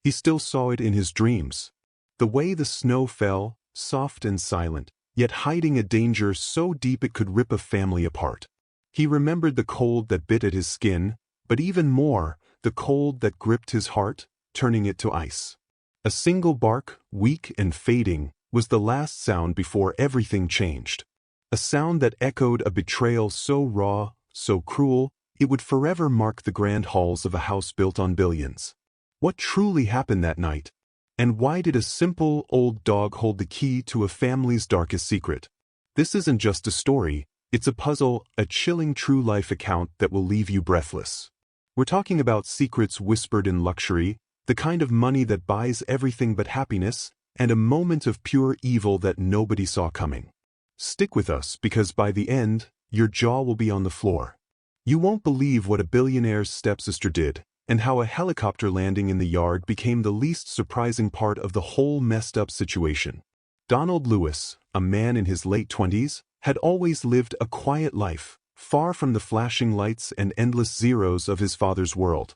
He still saw it in his dreams. The way the snow fell, soft and silent, yet hiding a danger so deep it could rip a family apart. He remembered the cold that bit at his skin, but even more, the cold that gripped his heart, turning it to ice. A single bark, weak and fading, was the last sound before everything changed. A sound that echoed a betrayal so raw, so cruel, it would forever mark the grand halls of a house built on billions. What truly happened that night? And why did a simple, old dog hold the key to a family's darkest secret? This isn't just a story, it's a puzzle, a chilling true-life account that will leave you breathless. We're talking about secrets whispered in luxury, the kind of money that buys everything but happiness, and a moment of pure evil that nobody saw coming. Stick with us because by the end, your jaw will be on the floor. You won't believe what a billionaire's stepsister did, and how a helicopter landing in the yard became the least surprising part of the whole messed-up situation. Donald Lewis, a man in his late 20s, had always lived a quiet life, far from the flashing lights and endless zeros of his father's world.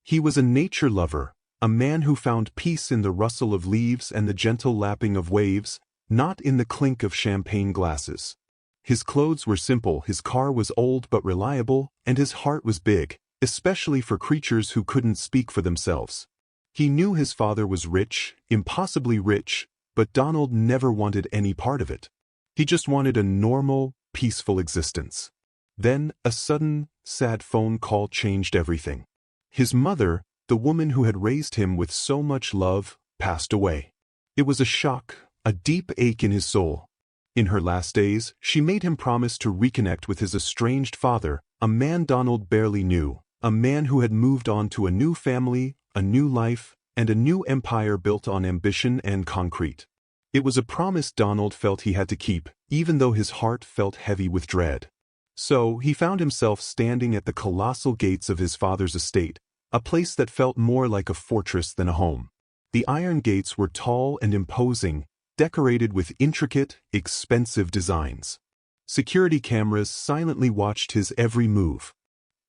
He was a nature lover, a man who found peace in the rustle of leaves and the gentle lapping of waves, not in the clink of champagne glasses. His clothes were simple, his car was old but reliable, and his heart was big, especially for creatures who couldn't speak for themselves. He knew his father was rich, impossibly rich, but Donald never wanted any part of it. He just wanted a normal, peaceful existence. Then, a sudden, sad phone call changed everything. His mother, the woman who had raised him with so much love, passed away. It was a shock, a deep ache in his soul. In her last days, she made him promise to reconnect with his estranged father, a man Donald barely knew, a man who had moved on to a new family, a new life, and a new empire built on ambition and concrete. It was a promise Donald felt he had to keep, even though his heart felt heavy with dread. So, he found himself standing at the colossal gates of his father's estate, a place that felt more like a fortress than a home. The iron gates were tall and imposing, decorated with intricate, expensive designs. Security cameras silently watched his every move.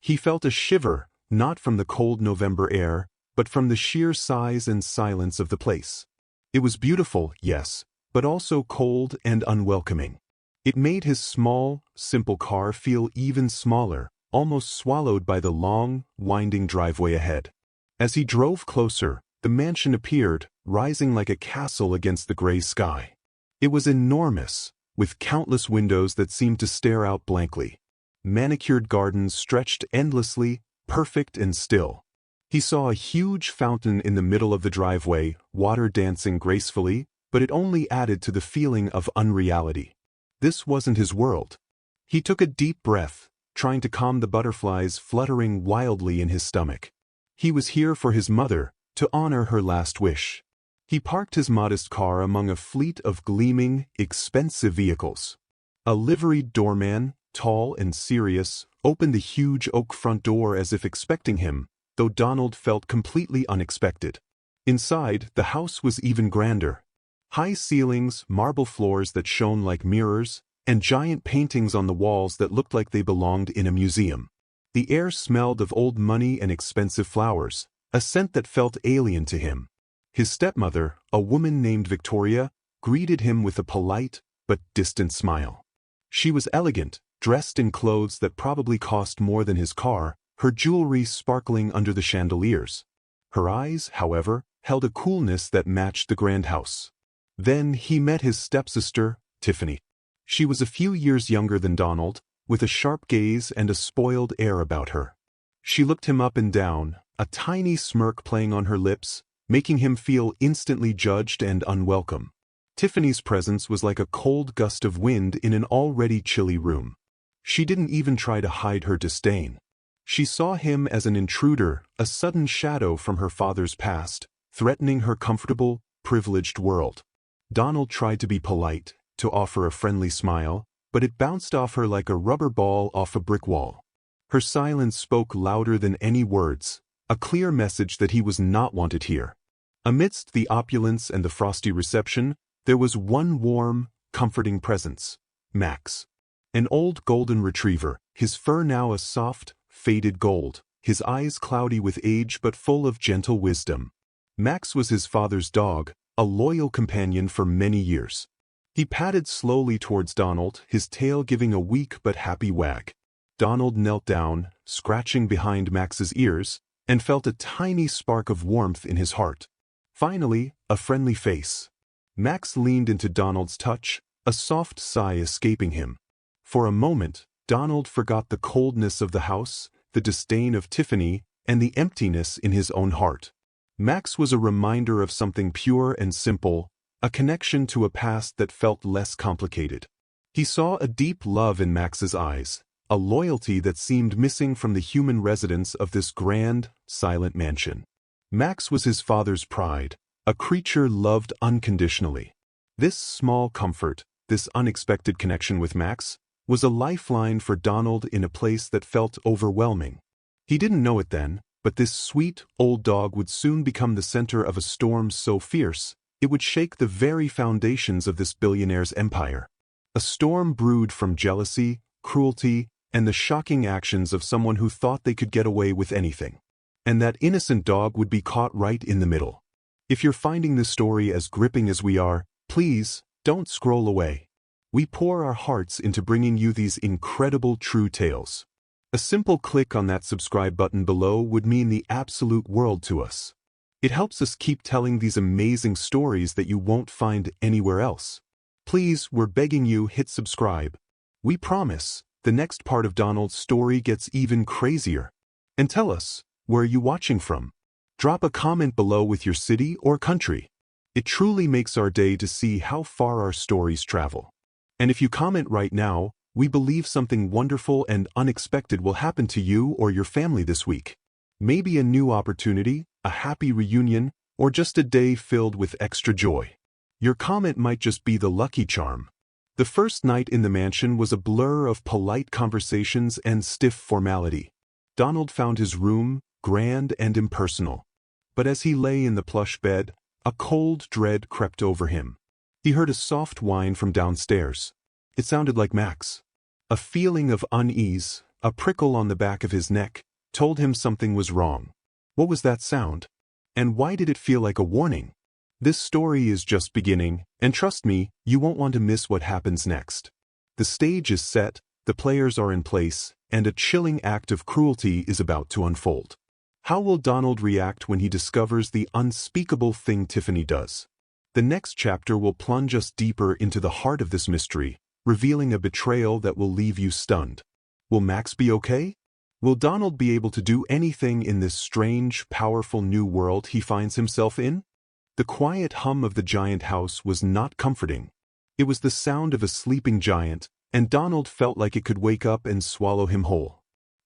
He felt a shiver, not from the cold November air, but from the sheer size and silence of the place. It was beautiful, yes, but also cold and unwelcoming. It made his small, simple car feel even smaller, almost swallowed by the long, winding driveway ahead. As he drove closer, the mansion appeared, rising like a castle against the gray sky. It was enormous, with countless windows that seemed to stare out blankly. Manicured gardens stretched endlessly, perfect and still. He saw a huge fountain in the middle of the driveway, water dancing gracefully, but it only added to the feeling of unreality. This wasn't his world. He took a deep breath, trying to calm the butterflies fluttering wildly in his stomach. He was here for his mother, to honor her last wish. He parked his modest car among a fleet of gleaming, expensive vehicles. A liveried doorman, tall and serious, opened the huge oak front door as if expecting him, though Donald felt completely unexpected. Inside, the house was even grander. High ceilings, marble floors that shone like mirrors, and giant paintings on the walls that looked like they belonged in a museum. The air smelled of old money and expensive flowers, a scent that felt alien to him. His stepmother, a woman named Victoria, greeted him with a polite but distant smile. She was elegant, dressed in clothes that probably cost more than his car, her jewelry sparkling under the chandeliers. Her eyes, however, held a coolness that matched the grand house. Then he met his stepsister, Tiffany. She was a few years younger than Donald, with a sharp gaze and a spoiled air about her. She looked him up and down, a tiny smirk playing on her lips, making him feel instantly judged and unwelcome. Tiffany's presence was like a cold gust of wind in an already chilly room. She didn't even try to hide her disdain. She saw him as an intruder, a sudden shadow from her father's past, threatening her comfortable, privileged world. Donald tried to be polite, to offer a friendly smile, but it bounced off her like a rubber ball off a brick wall. Her silence spoke louder than any words, a clear message that he was not wanted here. Amidst the opulence and the frosty reception, there was one warm, comforting presence: Max. An old golden retriever, his fur now a soft, faded gold, his eyes cloudy with age but full of gentle wisdom. Max was his father's dog, a loyal companion for many years. He padded slowly towards Donald, his tail giving a weak but happy wag. Donald knelt down, scratching behind Max's ears, and felt a tiny spark of warmth in his heart. Finally, a friendly face. Max leaned into Donald's touch, a soft sigh escaping him. For a moment, Donald forgot the coldness of the house, the disdain of Tiffany, and the emptiness in his own heart. Max was a reminder of something pure and simple, a connection to a past that felt less complicated. He saw a deep love in Max's eyes, a loyalty that seemed missing from the human residents of this grand, silent mansion. Max was his father's pride, a creature loved unconditionally. This small comfort, this unexpected connection with Max, was a lifeline for Donald in a place that felt overwhelming. He didn't know it then, but this sweet, old dog would soon become the center of a storm so fierce, it would shake the very foundations of this billionaire's empire. A storm brewed from jealousy, cruelty, and the shocking actions of someone who thought they could get away with anything. And that innocent dog would be caught right in the middle. If you're finding this story as gripping as we are, please, don't scroll away. We pour our hearts into bringing you these incredible true tales. A simple click on that subscribe button below would mean the absolute world to us. It helps us keep telling these amazing stories that you won't find anywhere else. Please, we're begging you, hit subscribe. We promise, the next part of Donald's story gets even crazier. And tell us, where are you watching from? Drop a comment below with your city or country. It truly makes our day to see how far our stories travel. And if you comment right now, we believe something wonderful and unexpected will happen to you or your family this week. Maybe a new opportunity, a happy reunion, or just a day filled with extra joy. Your comment might just be the lucky charm. The first night in the mansion was a blur of polite conversations and stiff formality. Donald found his room grand and impersonal. But as he lay in the plush bed, a cold dread crept over him. He heard a soft whine from downstairs. It sounded like Max. A feeling of unease, a prickle on the back of his neck, told him something was wrong. What was that sound? And why did it feel like a warning? This story is just beginning, and trust me, you won't want to miss what happens next. The stage is set, the players are in place, and a chilling act of cruelty is about to unfold. How will Donald react when he discovers the unspeakable thing Tiffany does? The next chapter will plunge us deeper into the heart of this mystery, revealing a betrayal that will leave you stunned. Will Max be okay? Will Donald be able to do anything in this strange, powerful new world he finds himself in? The quiet hum of the giant house was not comforting. It was the sound of a sleeping giant, and Donald felt like it could wake up and swallow him whole.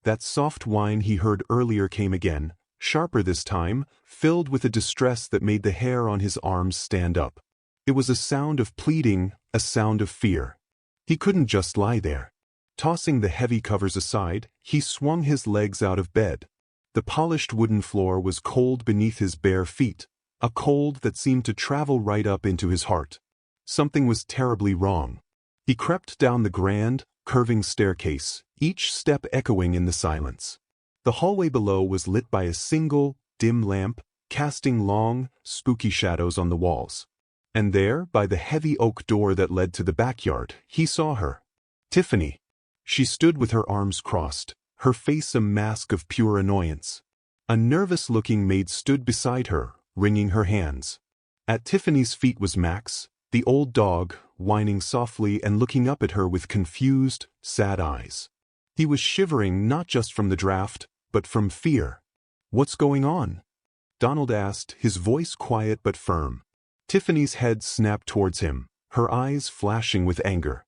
That soft whine he heard earlier came again, sharper this time, filled with a distress that made the hair on his arms stand up. It was a sound of pleading, a sound of fear. He couldn't just lie there. Tossing the heavy covers aside, he swung his legs out of bed. The polished wooden floor was cold beneath his bare feet, a cold that seemed to travel right up into his heart. Something was terribly wrong. He crept down the grand, curving staircase, each step echoing in the silence. The hallway below was lit by a single, dim lamp, casting long, spooky shadows on the walls. And there, by the heavy oak door that led to the backyard, he saw her. Tiffany. She stood with her arms crossed, her face a mask of pure annoyance. A nervous-looking maid stood beside her, wringing her hands. At Tiffany's feet was Max, the old dog, whining softly and looking up at her with confused, sad eyes. He was shivering not just from the draft, but from fear. "What's going on?" Donald asked, his voice quiet but firm. Tiffany's head snapped towards him, her eyes flashing with anger.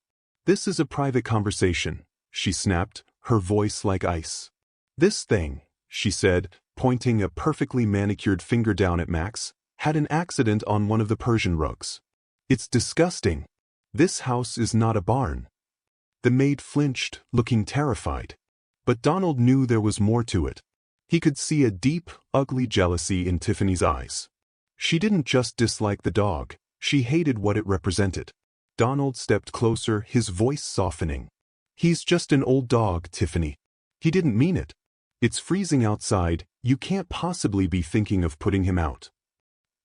"This is a private conversation," she snapped, her voice like ice. "This thing," she said, pointing a perfectly manicured finger down at Max, "had an accident on one of the Persian rugs. It's disgusting. This house is not a barn." The maid flinched, looking terrified. But Donald knew there was more to it. He could see a deep, ugly jealousy in Tiffany's eyes. She didn't just dislike the dog, she hated what it represented. Donald stepped closer, his voice softening. "He's just an old dog, Tiffany. He didn't mean it. It's freezing outside, you can't possibly be thinking of putting him out."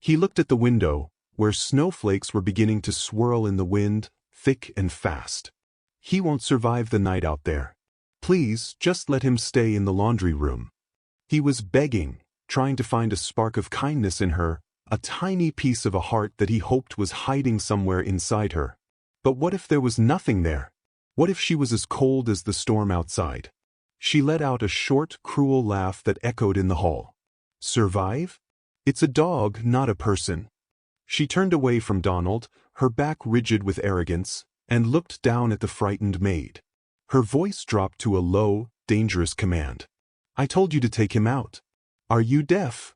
He looked at the window, where snowflakes were beginning to swirl in the wind, thick and fast. He won't survive the night out there. Please, just let him stay in the laundry room. He was begging, trying to find a spark of kindness in her, a tiny piece of a heart that he hoped was hiding somewhere inside her. But what if there was nothing there? What if she was as cold as the storm outside? She let out a short, cruel laugh that echoed in the hall. Survive? It's a dog, not a person. She turned away from Donald, her back rigid with arrogance, and looked down at the frightened maid. Her voice dropped to a low, dangerous command. I told you to take him out. Are you deaf?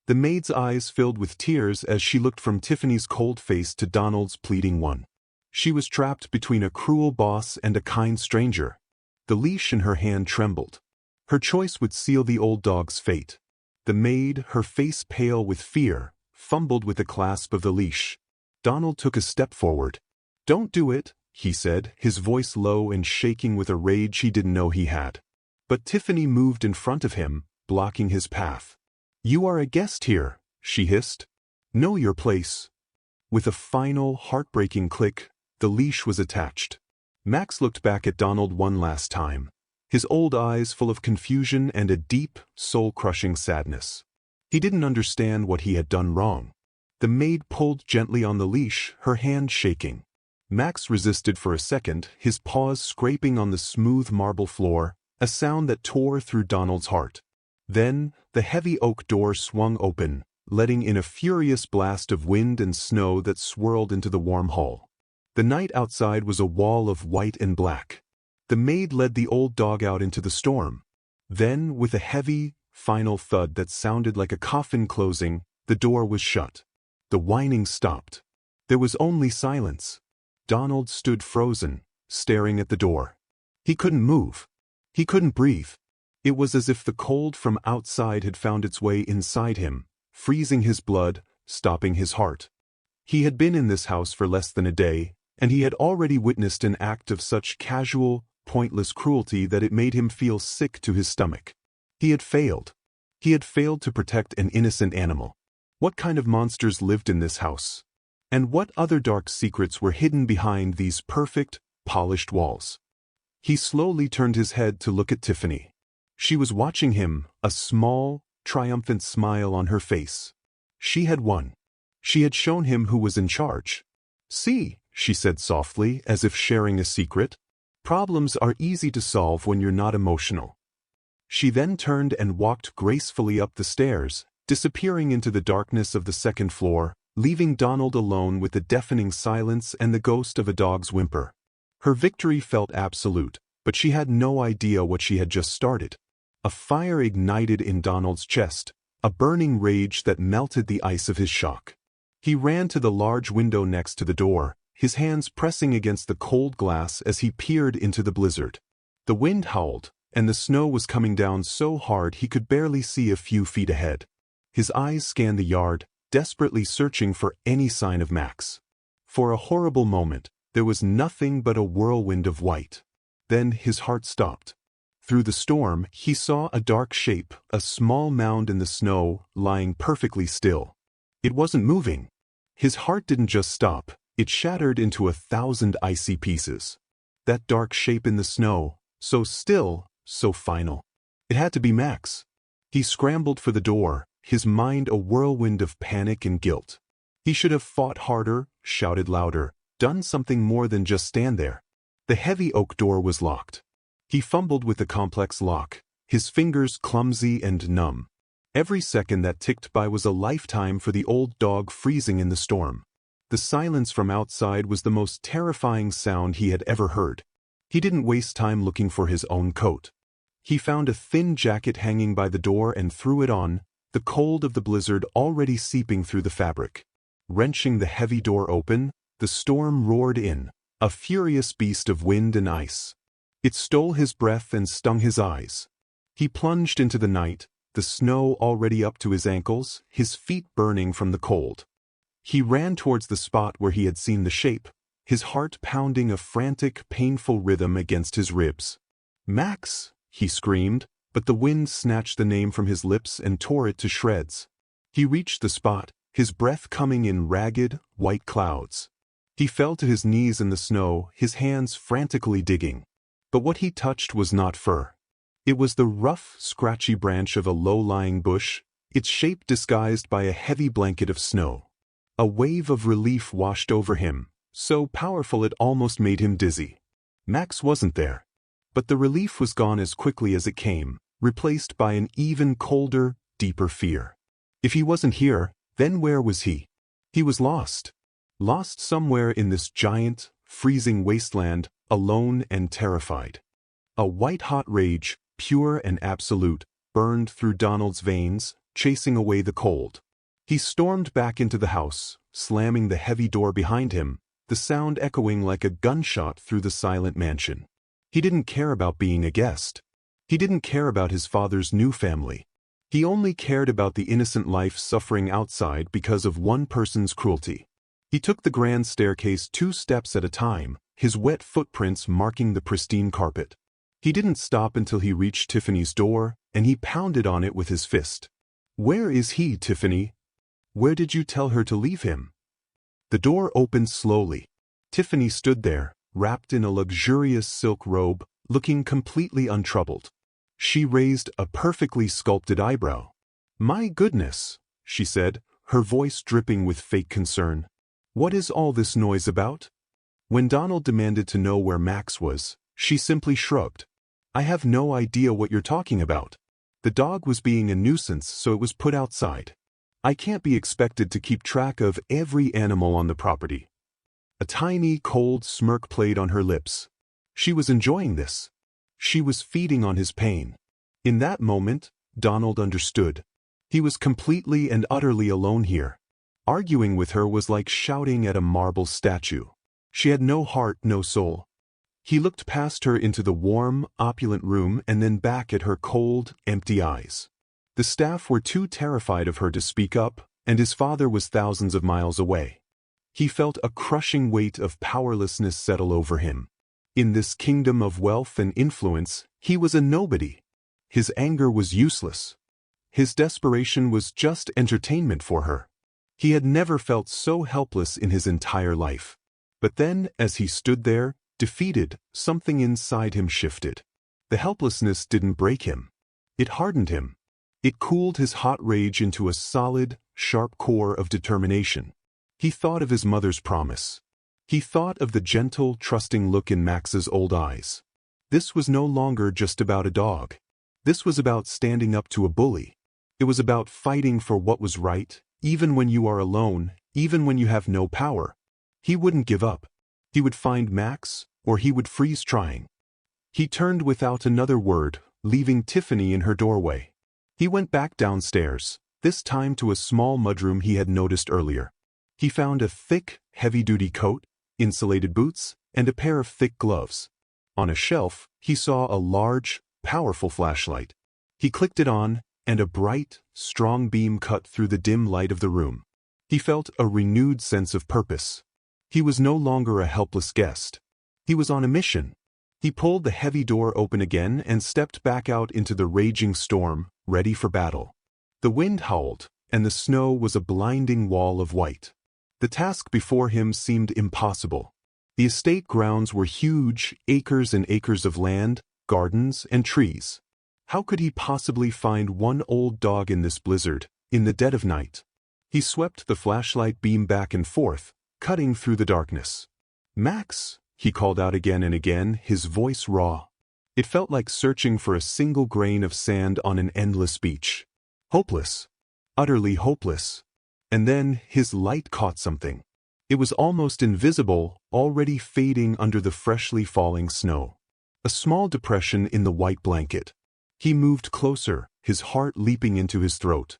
The maid's eyes filled with tears as she looked from Tiffany's cold face to Donald's pleading one. She was trapped between a cruel boss and a kind stranger. The leash in her hand trembled. Her choice would seal the old dog's fate. The maid, her face pale with fear, fumbled with the clasp of the leash. Donald took a step forward. Don't do it, he said, his voice low and shaking with a rage he didn't know he had. But Tiffany moved in front of him, blocking his path. You are a guest here, she hissed. Know your place. With a final, heartbreaking click, the leash was attached. Max looked back at Donald one last time, his old eyes full of confusion and a deep, soul-crushing sadness. He didn't understand what he had done wrong. The maid pulled gently on the leash, her hand shaking. Max resisted for a second, his paws scraping on the smooth marble floor, a sound that tore through Donald's heart. Then, the heavy oak door swung open, letting in a furious blast of wind and snow that swirled into the warm hall. The night outside was a wall of white and black. The maid led the old dog out into the storm. Then, with a heavy, final thud that sounded like a coffin closing, the door was shut. The whining stopped. There was only silence. Donald stood frozen, staring at the door. He couldn't move. He couldn't breathe. It was as if the cold from outside had found its way inside him, freezing his blood, stopping his heart. He had been in this house for less than a day, and he had already witnessed an act of such casual, pointless cruelty that it made him feel sick to his stomach. He had failed. He had failed to protect an innocent animal. What kind of monsters lived in this house? And what other dark secrets were hidden behind these perfect, polished walls? He slowly turned his head to look at Tiffany. She was watching him, a small, triumphant smile on her face. She had won. She had shown him who was in charge. See, she said softly, as if sharing a secret. Problems are easy to solve when you're not emotional. She then turned and walked gracefully up the stairs, disappearing into the darkness of the second floor, leaving Donald alone with the deafening silence and the ghost of a dog's whimper. Her victory felt absolute, but she had no idea what she had just started. A fire ignited in Donald's chest, a burning rage that melted the ice of his shock. He ran to the large window next to the door, his hands pressing against the cold glass as he peered into the blizzard. The wind howled, and the snow was coming down so hard he could barely see a few feet ahead. His eyes scanned the yard, desperately searching for any sign of Max. For a horrible moment, there was nothing but a whirlwind of white. Then his heart stopped. Through the storm, he saw a dark shape, a small mound in the snow, lying perfectly still. It wasn't moving. His heart didn't just stop, it shattered into 1,000 icy pieces. That dark shape in the snow, so still, so final. It had to be Max. He scrambled for the door, his mind a whirlwind of panic and guilt. He should have fought harder, shouted louder, done something more than just stand there. The heavy oak door was locked. He fumbled with the complex lock, his fingers clumsy and numb. Every second that ticked by was a lifetime for the old dog freezing in the storm. The silence from outside was the most terrifying sound he had ever heard. He didn't waste time looking for his own coat. He found a thin jacket hanging by the door and threw it on, the cold of the blizzard already seeping through the fabric. Wrenching the heavy door open, the storm roared in, a furious beast of wind and ice. It stole his breath and stung his eyes. He plunged into the night, the snow already up to his ankles, his feet burning from the cold. He ran towards the spot where he had seen the shape, his heart pounding a frantic, painful rhythm against his ribs. "Max!" he screamed, but the wind snatched the name from his lips and tore it to shreds. He reached the spot, his breath coming in ragged, white clouds. He fell to his knees in the snow, his hands frantically digging. But what he touched was not fur. It was the rough, scratchy branch of a low-lying bush, its shape disguised by a heavy blanket of snow. A wave of relief washed over him, so powerful it almost made him dizzy. Max wasn't there. But the relief was gone as quickly as it came, replaced by an even colder, deeper fear. If he wasn't here, then where was he? He was lost. Lost somewhere in this giant, freezing wasteland, alone and terrified. A white-hot rage, pure and absolute, burned through Donald's veins, chasing away the cold. He stormed back into the house, slamming the heavy door behind him, the sound echoing like a gunshot through the silent mansion. He didn't care about being a guest. He didn't care about his father's new family. He only cared about the innocent life suffering outside because of one person's cruelty. He took the grand staircase 2 steps at a time, his wet footprints marking the pristine carpet. He didn't stop until he reached Tiffany's door, and he pounded on it with his fist. "Where is he, Tiffany? Where did you tell her to leave him?" The door opened slowly. Tiffany stood there, wrapped in a luxurious silk robe, looking completely untroubled. She raised a perfectly sculpted eyebrow. "My goodness," she said, her voice dripping with fake concern. "What is all this noise about?" When Donald demanded to know where Max was, she simply shrugged. "I have no idea what you're talking about. The dog was being a nuisance, so it was put outside. I can't be expected to keep track of every animal on the property." A tiny, cold smirk played on her lips. She was enjoying this. She was feeding on his pain. In that moment, Donald understood. He was completely and utterly alone here. Arguing with her was like shouting at a marble statue. She had no heart, no soul. He looked past her into the warm, opulent room and then back at her cold, empty eyes. The staff were too terrified of her to speak up, and his father was thousands of miles away. He felt a crushing weight of powerlessness settle over him. In this kingdom of wealth and influence, he was a nobody. His anger was useless. His desperation was just entertainment for her. He had never felt so helpless in his entire life. But then, as he stood there, defeated, something inside him shifted. The helplessness didn't break him. It hardened him. It cooled his hot rage into a solid, sharp core of determination. He thought of his mother's promise. He thought of the gentle, trusting look in Max's old eyes. This was no longer just about a dog. This was about standing up to a bully. It was about fighting for what was right, even when you are alone, even when you have no power. He wouldn't give up. He would find Max, or he would freeze trying. He turned without another word, leaving Tiffany in her doorway. He went back downstairs, this time to a small mudroom he had noticed earlier. He found a thick, heavy-duty coat, insulated boots, and a pair of thick gloves. On a shelf, he saw a large, powerful flashlight. He clicked it on, and a bright, strong beam cut through the dim light of the room. He felt a renewed sense of purpose. He was no longer a helpless guest. He was on a mission. He pulled the heavy door open again and stepped back out into the raging storm, ready for battle. The wind howled, and the snow was a blinding wall of white. The task before him seemed impossible. The estate grounds were huge, acres and acres of land, gardens, and trees. How could he possibly find one old dog in this blizzard, in the dead of night? He swept the flashlight beam back and forth, cutting through the darkness. "Max," he called out again and again, his voice raw. It felt like searching for a single grain of sand on an endless beach. Hopeless. Utterly hopeless. And then his light caught something. It was almost invisible, already fading under the freshly falling snow. A small depression in the white blanket. He moved closer, his heart leaping into his throat.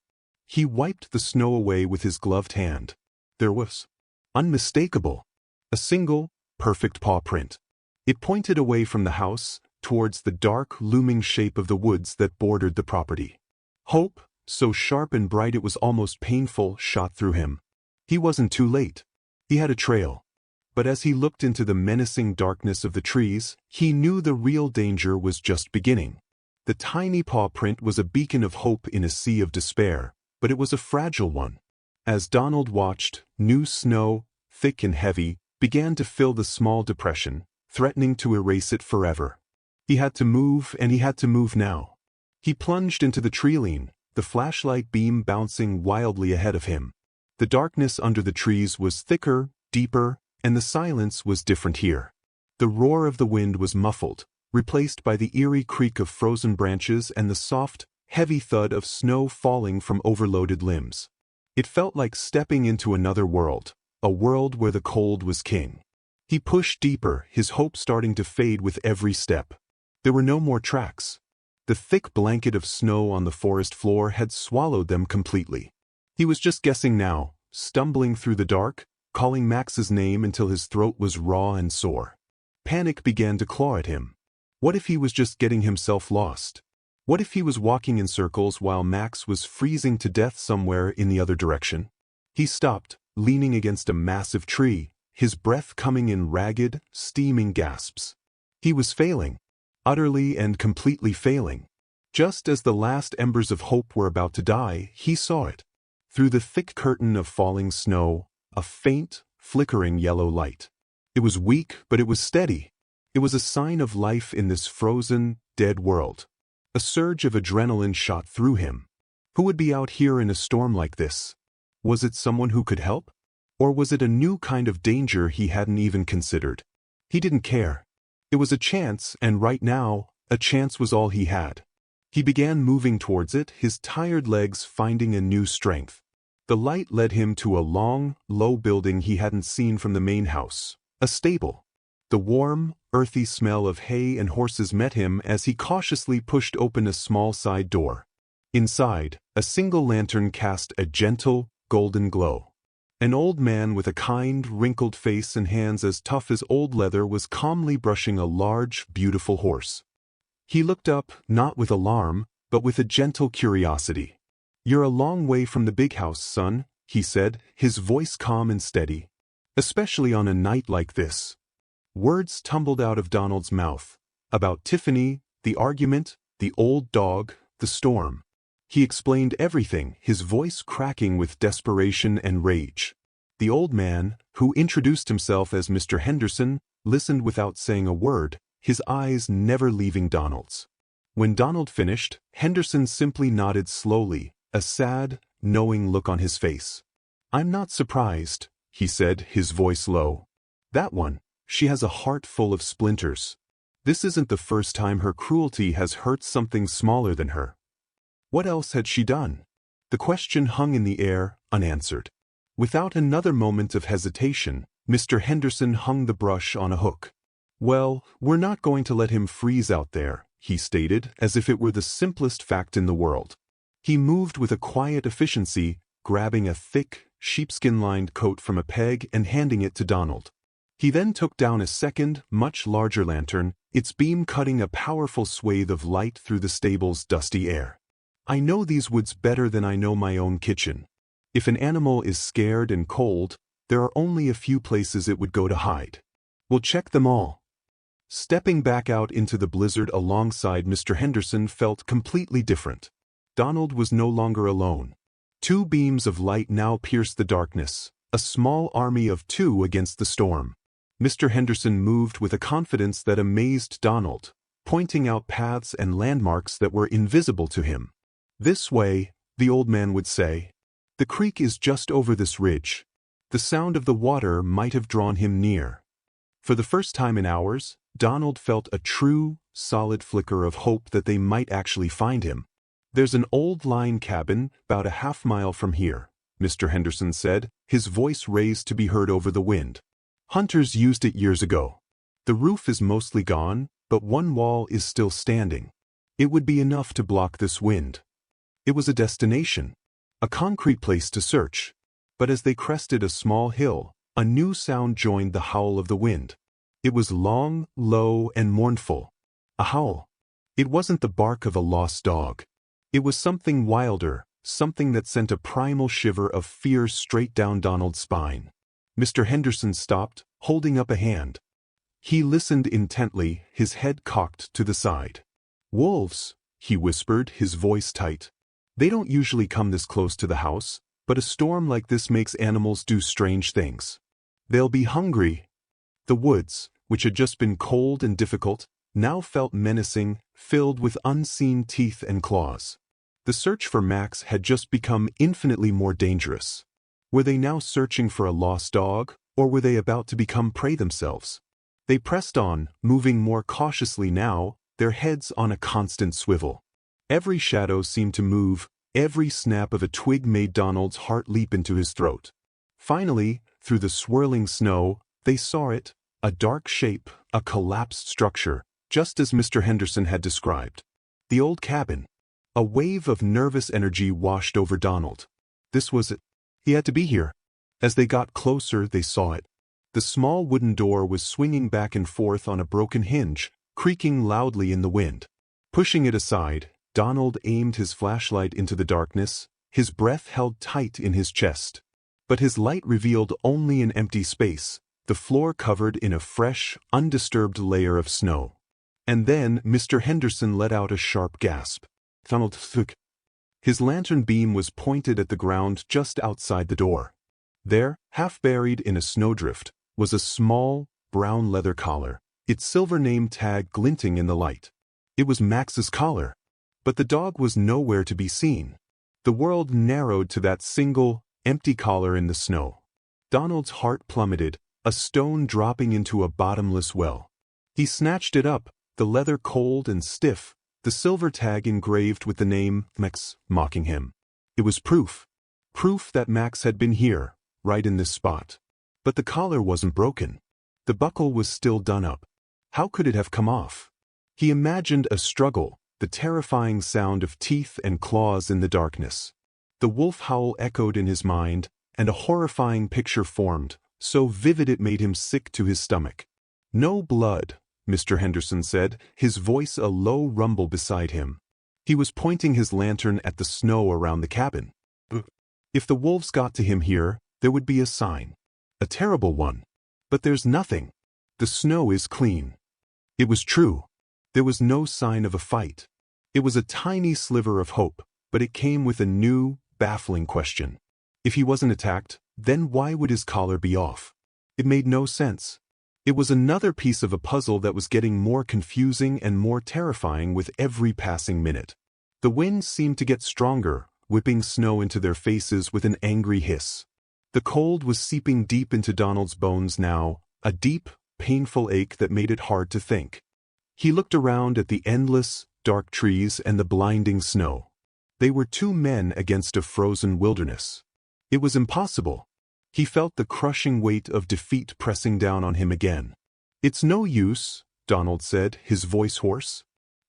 He wiped the snow away with his gloved hand. There was, unmistakable, a single, perfect paw print. It pointed away from the house, towards the dark, looming shape of the woods that bordered the property. Hope, so sharp and bright it was almost painful, shot through him. He wasn't too late. He had a trail. But as he looked into the menacing darkness of the trees, he knew the real danger was just beginning. The tiny paw print was a beacon of hope in a sea of despair, but it was a fragile one. As Donald watched, new snow, thick and heavy, began to fill the small depression, threatening to erase it forever. He had to move, and he had to move now. He plunged into the treeline, the flashlight beam bouncing wildly ahead of him. The darkness under the trees was thicker, deeper, and the silence was different here. The roar of the wind was muffled, replaced by the eerie creak of frozen branches and the soft, heavy thud of snow falling from overloaded limbs. It felt like stepping into another world, a world where the cold was king. He pushed deeper, his hope starting to fade with every step. There were no more tracks. The thick blanket of snow on the forest floor had swallowed them completely. He was just guessing now, stumbling through the dark, calling Max's name until his throat was raw and sore. Panic began to claw at him. What if he was just getting himself lost? What if he was walking in circles while Max was freezing to death somewhere in the other direction? He stopped, leaning against a massive tree, his breath coming in ragged, steaming gasps. He was failing. Utterly and completely failing. Just as the last embers of hope were about to die, he saw it. Through the thick curtain of falling snow, a faint, flickering yellow light. It was weak, but it was steady. It was a sign of life in this frozen, dead world. A surge of adrenaline shot through him. Who would be out here in a storm like this? Was it someone who could help? Or was it a new kind of danger he hadn't even considered? He didn't care. It was a chance, and right now, a chance was all he had. He began moving towards it, his tired legs finding a new strength. The light led him to a long, low building he hadn't seen from the main house, a stable. The warm, earthy smell of hay and horses met him as he cautiously pushed open a small side door. Inside, a single lantern cast a gentle, golden glow. An old man with a kind, wrinkled face and hands as tough as old leather was calmly brushing a large, beautiful horse. He looked up, not with alarm, but with a gentle curiosity. "You're a long way from the big house, son," he said, his voice calm and steady. "Especially on a night like this." Words tumbled out of Donald's mouth. About Tiffany, the argument, the old dog, the storm. He explained everything, his voice cracking with desperation and rage. The old man, who introduced himself as Mr. Henderson, listened without saying a word, his eyes never leaving Donald's. When Donald finished, Henderson simply nodded slowly, a sad, knowing look on his face. "I'm not surprised," he said, his voice low. "That one, she has a heart full of splinters. This isn't the first time her cruelty has hurt something smaller than her." What else had she done? The question hung in the air, unanswered. Without another moment of hesitation, Mr. Henderson hung the brush on a hook. "Well, we're not going to let him freeze out there," he stated, as if it were the simplest fact in the world. He moved with a quiet efficiency, grabbing a thick, sheepskin-lined coat from a peg and handing it to Donald. He then took down a second, much larger lantern, its beam cutting a powerful swathe of light through the stable's dusty air. "I know these woods better than I know my own kitchen. If an animal is scared and cold, there are only a few places it would go to hide. We'll check them all." Stepping back out into the blizzard alongside Mr. Henderson felt completely different. Donald was no longer alone. Two beams of light now pierced the darkness, a small army of two against the storm. Mr. Henderson moved with a confidence that amazed Donald, pointing out paths and landmarks that were invisible to him. "This way," the old man would say. "The creek is just over this ridge." The sound of the water might have drawn him near. For the first time in hours, Donald felt a true, solid flicker of hope that they might actually find him. "There's an old line cabin, about a half-mile from here," Mr. Henderson said, his voice raised to be heard over the wind. "Hunters used it years ago. The roof is mostly gone, but one wall is still standing. It would be enough to block this wind." It was a destination, a concrete place to search. But as they crested a small hill, a new sound joined the howl of the wind. It was long, low, and mournful. A howl. It wasn't the bark of a lost dog. It was something wilder, something that sent a primal shiver of fear straight down Donald's spine. Mr. Henderson stopped, holding up a hand. He listened intently, his head cocked to the side. "Wolves," he whispered, his voice tight. "They don't usually come this close to the house, But a storm like this makes animals do strange things. They'll be hungry. The woods, which had just been cold and difficult, now felt menacing, filled with unseen teeth and claws. The search for Max had just become infinitely more dangerous. Were they now searching for a lost dog, or were they about to become prey themselves? They pressed on, moving more cautiously now, their heads on a constant swivel. Every shadow seemed to move, every snap of a twig made Donald's heart leap into his throat. Finally, through the swirling snow, they saw it, a dark shape, a collapsed structure, just as Mr. Henderson had described. The old cabin. A wave of nervous energy washed over Donald. This was it. He had to be here. As they got closer, they saw it. The small wooden door was swinging back and forth on a broken hinge, creaking loudly in the wind. Pushing it aside, Donald aimed his flashlight into the darkness, his breath held tight in his chest. But his light revealed only an empty space, the floor covered in a fresh, undisturbed layer of snow. And then Mr. Henderson let out a sharp gasp. Donald shook. His lantern beam was pointed at the ground just outside the door. There, half buried in a snowdrift, was a small, brown leather collar, its silver name tag glinting in the light. It was Max's collar. But the dog was nowhere to be seen. The world narrowed to that single, empty collar in the snow. Donald's heart plummeted, a stone dropping into a bottomless well. He snatched it up, the leather cold and stiff, the silver tag engraved with the name Max mocking him. It was proof. Proof that Max had been here, right in this spot. But the collar wasn't broken. The buckle was still done up. How could it have come off? He imagined a struggle, the terrifying sound of teeth and claws in the darkness. The wolf howl echoed in his mind, and a horrifying picture formed, so vivid it made him sick to his stomach. No blood, Mr. Henderson said, his voice a low rumble beside him. He was pointing his lantern at the snow around the cabin. If the wolves got to him here, there would be a sign. A terrible one. But there's nothing. The snow is clean. It was true. There was no sign of a fight. It was a tiny sliver of hope, but it came with a new, baffling question. If he wasn't attacked, then why would his collar be off? It made no sense. It was another piece of a puzzle that was getting more confusing and more terrifying with every passing minute. The wind seemed to get stronger, whipping snow into their faces with an angry hiss. The cold was seeping deep into Donald's bones now, a deep, painful ache that made it hard to think. He looked around at the endless, dark trees and the blinding snow. They were two men against a frozen wilderness. It was impossible. He felt the crushing weight of defeat pressing down on him again. "It's no use," Donald said, his voice hoarse.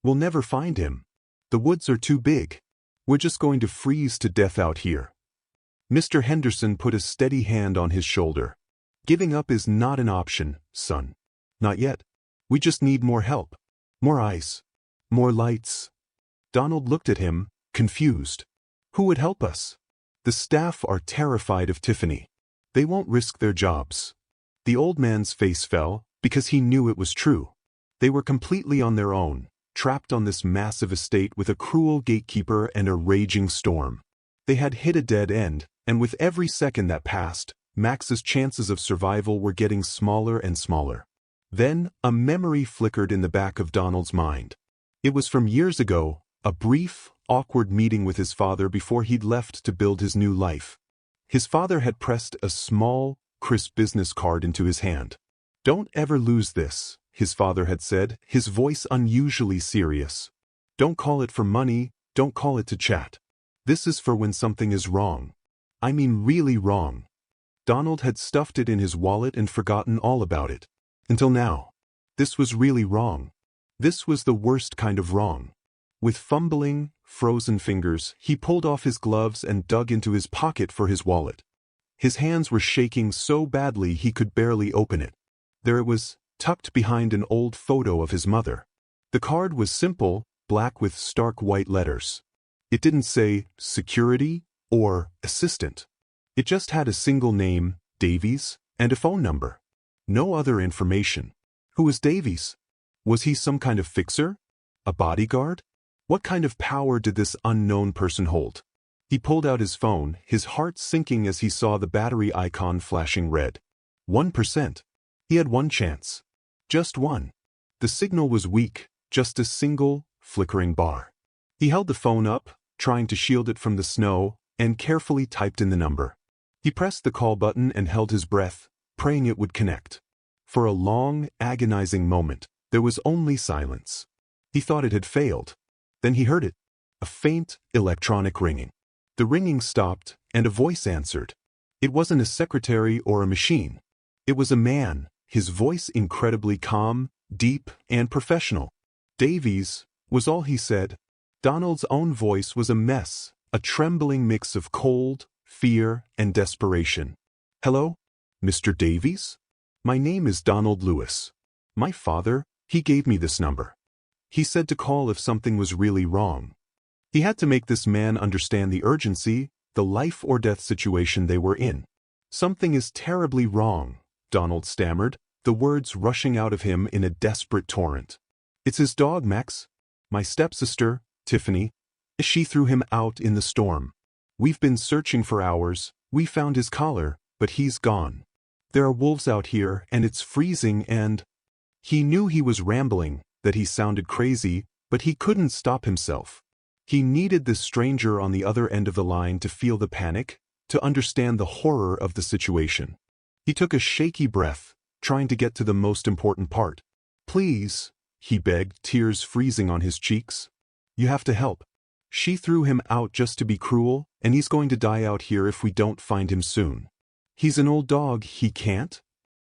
"We'll never find him. The woods are too big. We're just going to freeze to death out here." Mr. Henderson put a steady hand on his shoulder. "Giving up is not an option, son. Not yet. We just need more help. More eyes. More lights." Donald looked at him, confused. "Who would help us?" "The staff are terrified of Tiffany. They won't risk their jobs." The old man's face fell, because he knew it was true. They were completely on their own, trapped on this massive estate with a cruel gatekeeper and a raging storm. They had hit a dead end, and with every second that passed, Max's chances of survival were getting smaller and smaller. Then, a memory flickered in the back of Donald's mind. It was from years ago, a brief, awkward meeting with his father before he'd left to build his new life. His father had pressed a small, crisp business card into his hand. "Don't ever lose this," his father had said, his voice unusually serious. "Don't call it for money, don't call it to chat. This is for when something is wrong. I mean really wrong." Donald had stuffed it in his wallet and forgotten all about it. Until now. This was really wrong. This was the worst kind of wrong. With fumbling, frozen fingers, he pulled off his gloves and dug into his pocket for his wallet. His hands were shaking so badly he could barely open it. There it was, tucked behind an old photo of his mother. The card was simple, black with stark white letters. It didn't say security or assistant. It just had a single name, Davies, and a phone number. No other information. Who was Davies? Was he some kind of fixer? A bodyguard? What kind of power did this unknown person hold? He pulled out his phone, his heart sinking as he saw the battery icon flashing red. 1%. He had one chance. Just one. The signal was weak, just a single, flickering bar. He held the phone up, trying to shield it from the snow, and carefully typed in the number. He pressed the call button and held his breath, praying it would connect. For a long, agonizing moment, there was only silence. He thought it had failed. Then he heard it. A faint, electronic ringing. The ringing stopped, and a voice answered. It wasn't a secretary or a machine. It was a man, his voice incredibly calm, deep, and professional. "Davies," was all he said. Donald's own voice was a mess, a trembling mix of cold, fear, and desperation. "Hello? Mr. Davies? My name is Donald Lewis. My father, he gave me this number. He said to call if something was really wrong." He had to make this man understand the urgency, the life-or-death situation they were in. "Something is terribly wrong," Donald stammered, the words rushing out of him in a desperate torrent. "It's his dog, Max. My stepsister, Tiffany. She threw him out in the storm. We've been searching for hours. We found his collar, but he's gone. There are wolves out here, and it's freezing and—" He knew he was rambling, that he sounded crazy, but he couldn't stop himself. He needed this stranger on the other end of the line to feel the panic, to understand the horror of the situation. He took a shaky breath, trying to get to the most important part. "Please," he begged, tears freezing on his cheeks. "You have to help. She threw him out just to be cruel, and he's going to die out here if we don't find him soon. He's an old dog, he can't."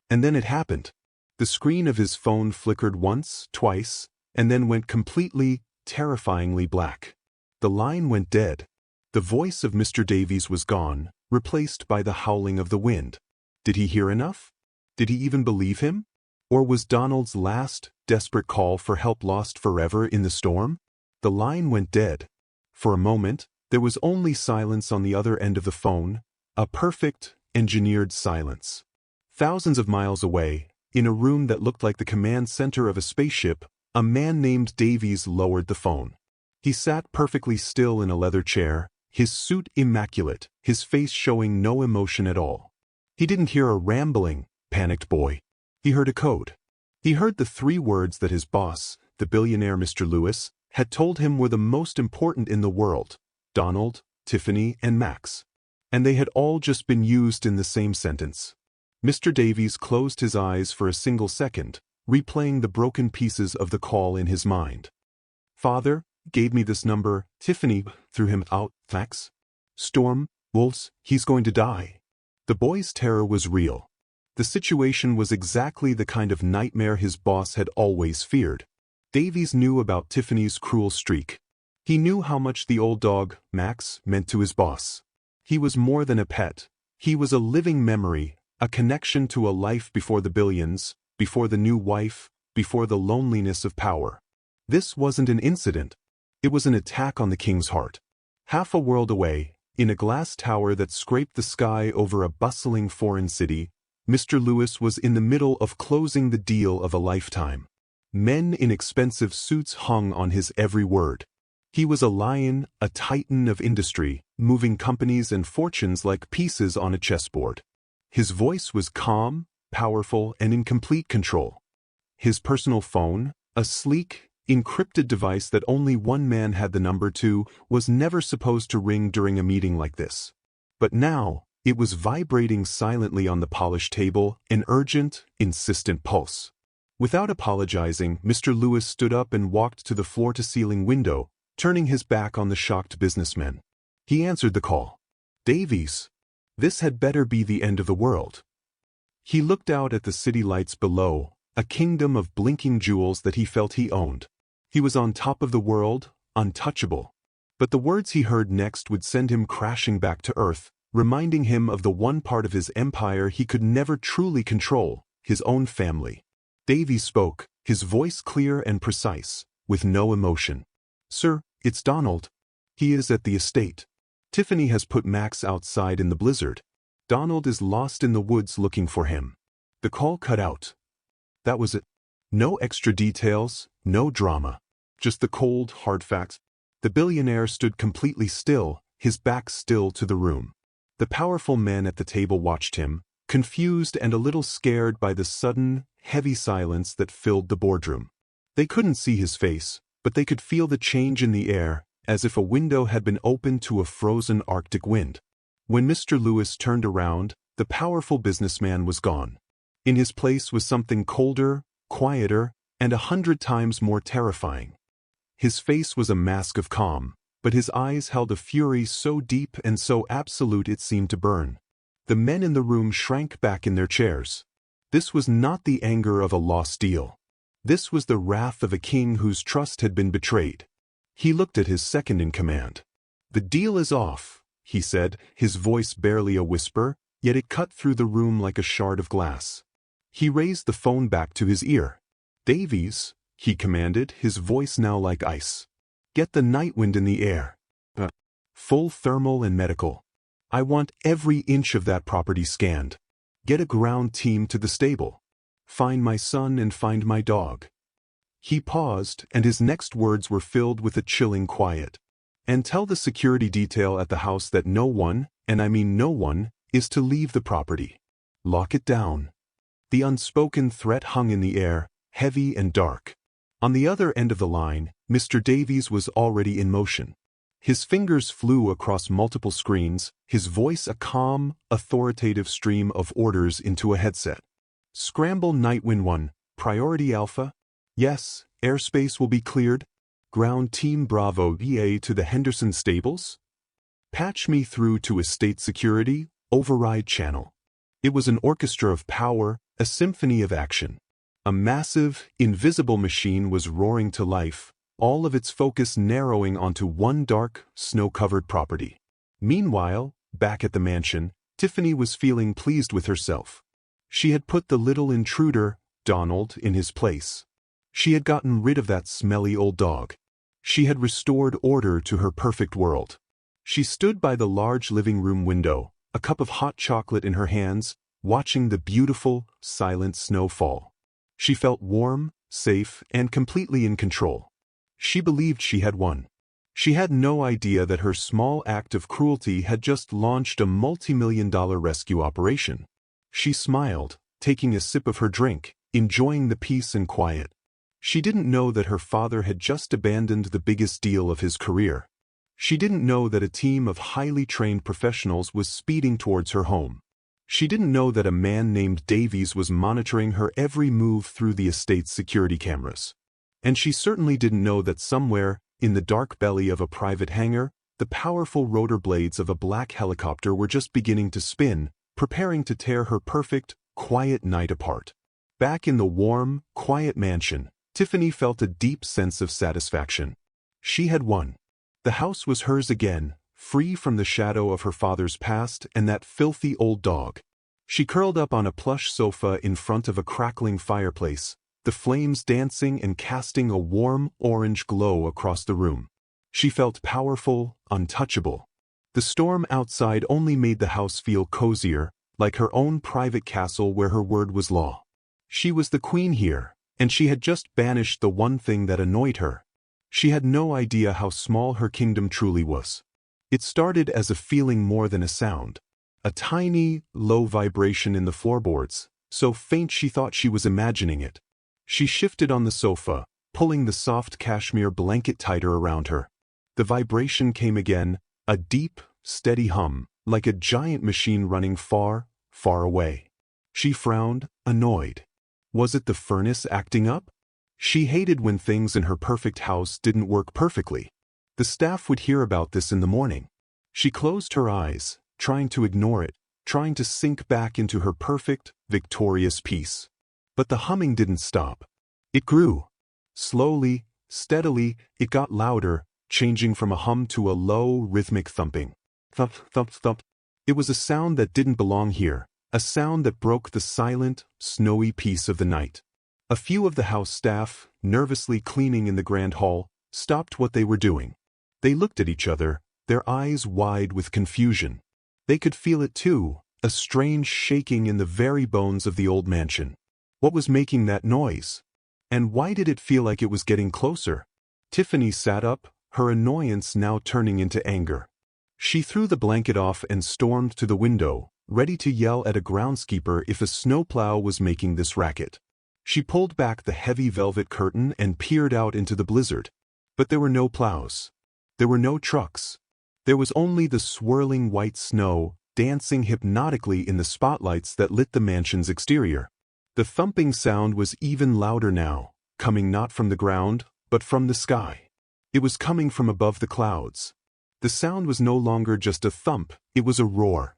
And then it happened. The screen of his phone flickered once, twice, and then went completely, terrifyingly black. The line went dead. The voice of Mr. Davies was gone, replaced by the howling of the wind. Did he hear enough? Did he even believe him? Or was Donald's last, desperate call for help lost forever in the storm? The line went dead. For a moment, there was only silence on the other end of the phone, a perfect, engineered silence. Thousands of miles away, in a room that looked like the command center of a spaceship, a man named Davies lowered the phone. He sat perfectly still in a leather chair, his suit immaculate, his face showing no emotion at all. He didn't hear a rambling, panicked boy. He heard a code. He heard the 3 words that his boss, the billionaire Mr. Lewis, had told him were the most important in the world: Donald, Tiffany, and Max. And they had all just been used in the same sentence. Mr. Davies closed his eyes for a single second, replaying the broken pieces of the call in his mind. "Father gave me this number. Tiffany threw him out. Max. Storm, wolves, he's going to die." The boy's terror was real. The situation was exactly the kind of nightmare his boss had always feared. Davies knew about Tiffany's cruel streak. He knew how much the old dog, Max, meant to his boss. He was more than a pet. He was a living memory, a connection to a life before the billions, before the new wife, before the loneliness of power. This wasn't an incident. It was an attack on the king's heart. Half a world away, in a glass tower that scraped the sky over a bustling foreign city, Mr. Lewis was in the middle of closing the deal of a lifetime. Men in expensive suits hung on his every word. He was a lion, a titan of industry, moving companies and fortunes like pieces on a chessboard. His voice was calm, powerful, and in complete control. His personal phone, a sleek, encrypted device that only one man had the number to, was never supposed to ring during a meeting like this. But now, it was vibrating silently on the polished table, an urgent, insistent pulse. Without apologizing, Mr. Lewis stood up and walked to the floor-to-ceiling window, turning his back on the shocked businessmen. He answered the call. "Davies. This had better be the end of the world." He looked out at the city lights below, a kingdom of blinking jewels that he felt he owned. He was on top of the world, untouchable. But the words he heard next would send him crashing back to earth, reminding him of the one part of his empire he could never truly control, his own family. Davies spoke, his voice clear and precise, with no emotion. "Sir, it's Donald. He is at the estate. Tiffany has put Max outside in the blizzard. Donald is lost in the woods looking for him." The call cut out. That was it. No extra details, no drama. Just the cold, hard facts. The billionaire stood completely still, his back still to the room. The powerful men at the table watched him, confused and a little scared by the sudden, heavy silence that filled the boardroom. They couldn't see his face, but they could feel the change in the air, as if a window had been opened to a frozen Arctic wind. When Mr. Lewis turned around, the powerful businessman was gone. In his place was something colder, quieter, and 100 times more terrifying. His face was a mask of calm, but his eyes held a fury so deep and so absolute it seemed to burn. The men in the room shrank back in their chairs. This was not the anger of a lost deal. This was the wrath of a king whose trust had been betrayed. He looked at his second-in-command. "The deal is off," he said, his voice barely a whisper, yet it cut through the room like a shard of glass. He raised the phone back to his ear. "Davies," he commanded, his voice now like ice. "Get the Nightwind in the air. Full thermal and medical. I want every inch of that property scanned. Get a ground team to the stable. Find my son and find my dog." He paused, and his next words were filled with a chilling quiet. "And tell the security detail at the house that no one, and I mean no one, is to leave the property. Lock it down." The unspoken threat hung in the air, heavy and dark. On the other end of the line, Mr. Davies was already in motion. His fingers flew across multiple screens, his voice a calm, authoritative stream of orders into a headset. "Scramble Nightwind 1, Priority Alpha. Yes, airspace will be cleared. Ground Team Bravo EA to the Henderson Stables. Patch me through to Estate Security, Override Channel." It was an orchestra of power, a symphony of action. A massive, invisible machine was roaring to life, all of its focus narrowing onto one dark, snow-covered property. Meanwhile, back at the mansion, Tiffany was feeling pleased with herself. She had put the little intruder, Donald, in his place. She had gotten rid of that smelly old dog. She had restored order to her perfect world. She stood by the large living room window, a cup of hot chocolate in her hands, watching the beautiful, silent snow fall. She felt warm, safe, and completely in control. She believed she had won. She had no idea that her small act of cruelty had just launched a multi-million-dollar rescue operation. She smiled, taking a sip of her drink, enjoying the peace and quiet. She didn't know that her father had just abandoned the biggest deal of his career. She didn't know that a team of highly trained professionals was speeding towards her home. She didn't know that a man named Davies was monitoring her every move through the estate's security cameras. And she certainly didn't know that somewhere, in the dark belly of a private hangar, the powerful rotor blades of a black helicopter were just beginning to spin, preparing to tear her perfect, quiet night apart. Back in the warm, quiet mansion, Tiffany felt a deep sense of satisfaction. She had won. The house was hers again, free from the shadow of her father's past and that filthy old dog. She curled up on a plush sofa in front of a crackling fireplace, the flames dancing and casting a warm, orange glow across the room. She felt powerful, untouchable. The storm outside only made the house feel cozier, like her own private castle where her word was law. She was the queen here, and she had just banished the one thing that annoyed her. She had no idea how small her kingdom truly was. It started as a feeling more than a sound. A tiny, low vibration in the floorboards, so faint she thought she was imagining it. She shifted on the sofa, pulling the soft cashmere blanket tighter around her. The vibration came again, a deep, steady hum, like a giant machine running far, far away. She frowned, annoyed. Was it the furnace acting up? She hated when things in her perfect house didn't work perfectly. The staff would hear about this in the morning. She closed her eyes, trying to ignore it, trying to sink back into her perfect, victorious peace. But the humming didn't stop. It grew. Slowly, steadily, it got louder, changing from a hum to a low, rhythmic thumping. Thump, thump, thump. It was a sound that didn't belong here, a sound that broke the silent, snowy peace of the night. A few of the house staff, nervously cleaning in the grand hall, stopped what they were doing. They looked at each other, their eyes wide with confusion. They could feel it too, a strange shaking in the very bones of the old mansion. What was making that noise? And why did it feel like it was getting closer? Tiffany sat up, her annoyance now turning into anger. She threw the blanket off and stormed to the window, ready to yell at a groundskeeper if a snowplow was making this racket. She pulled back the heavy velvet curtain and peered out into the blizzard. But there were no plows. There were no trucks. There was only the swirling white snow, dancing hypnotically in the spotlights that lit the mansion's exterior. The thumping sound was even louder now, coming not from the ground, but from the sky. It was coming from above the clouds. The sound was no longer just a thump, it was a roar.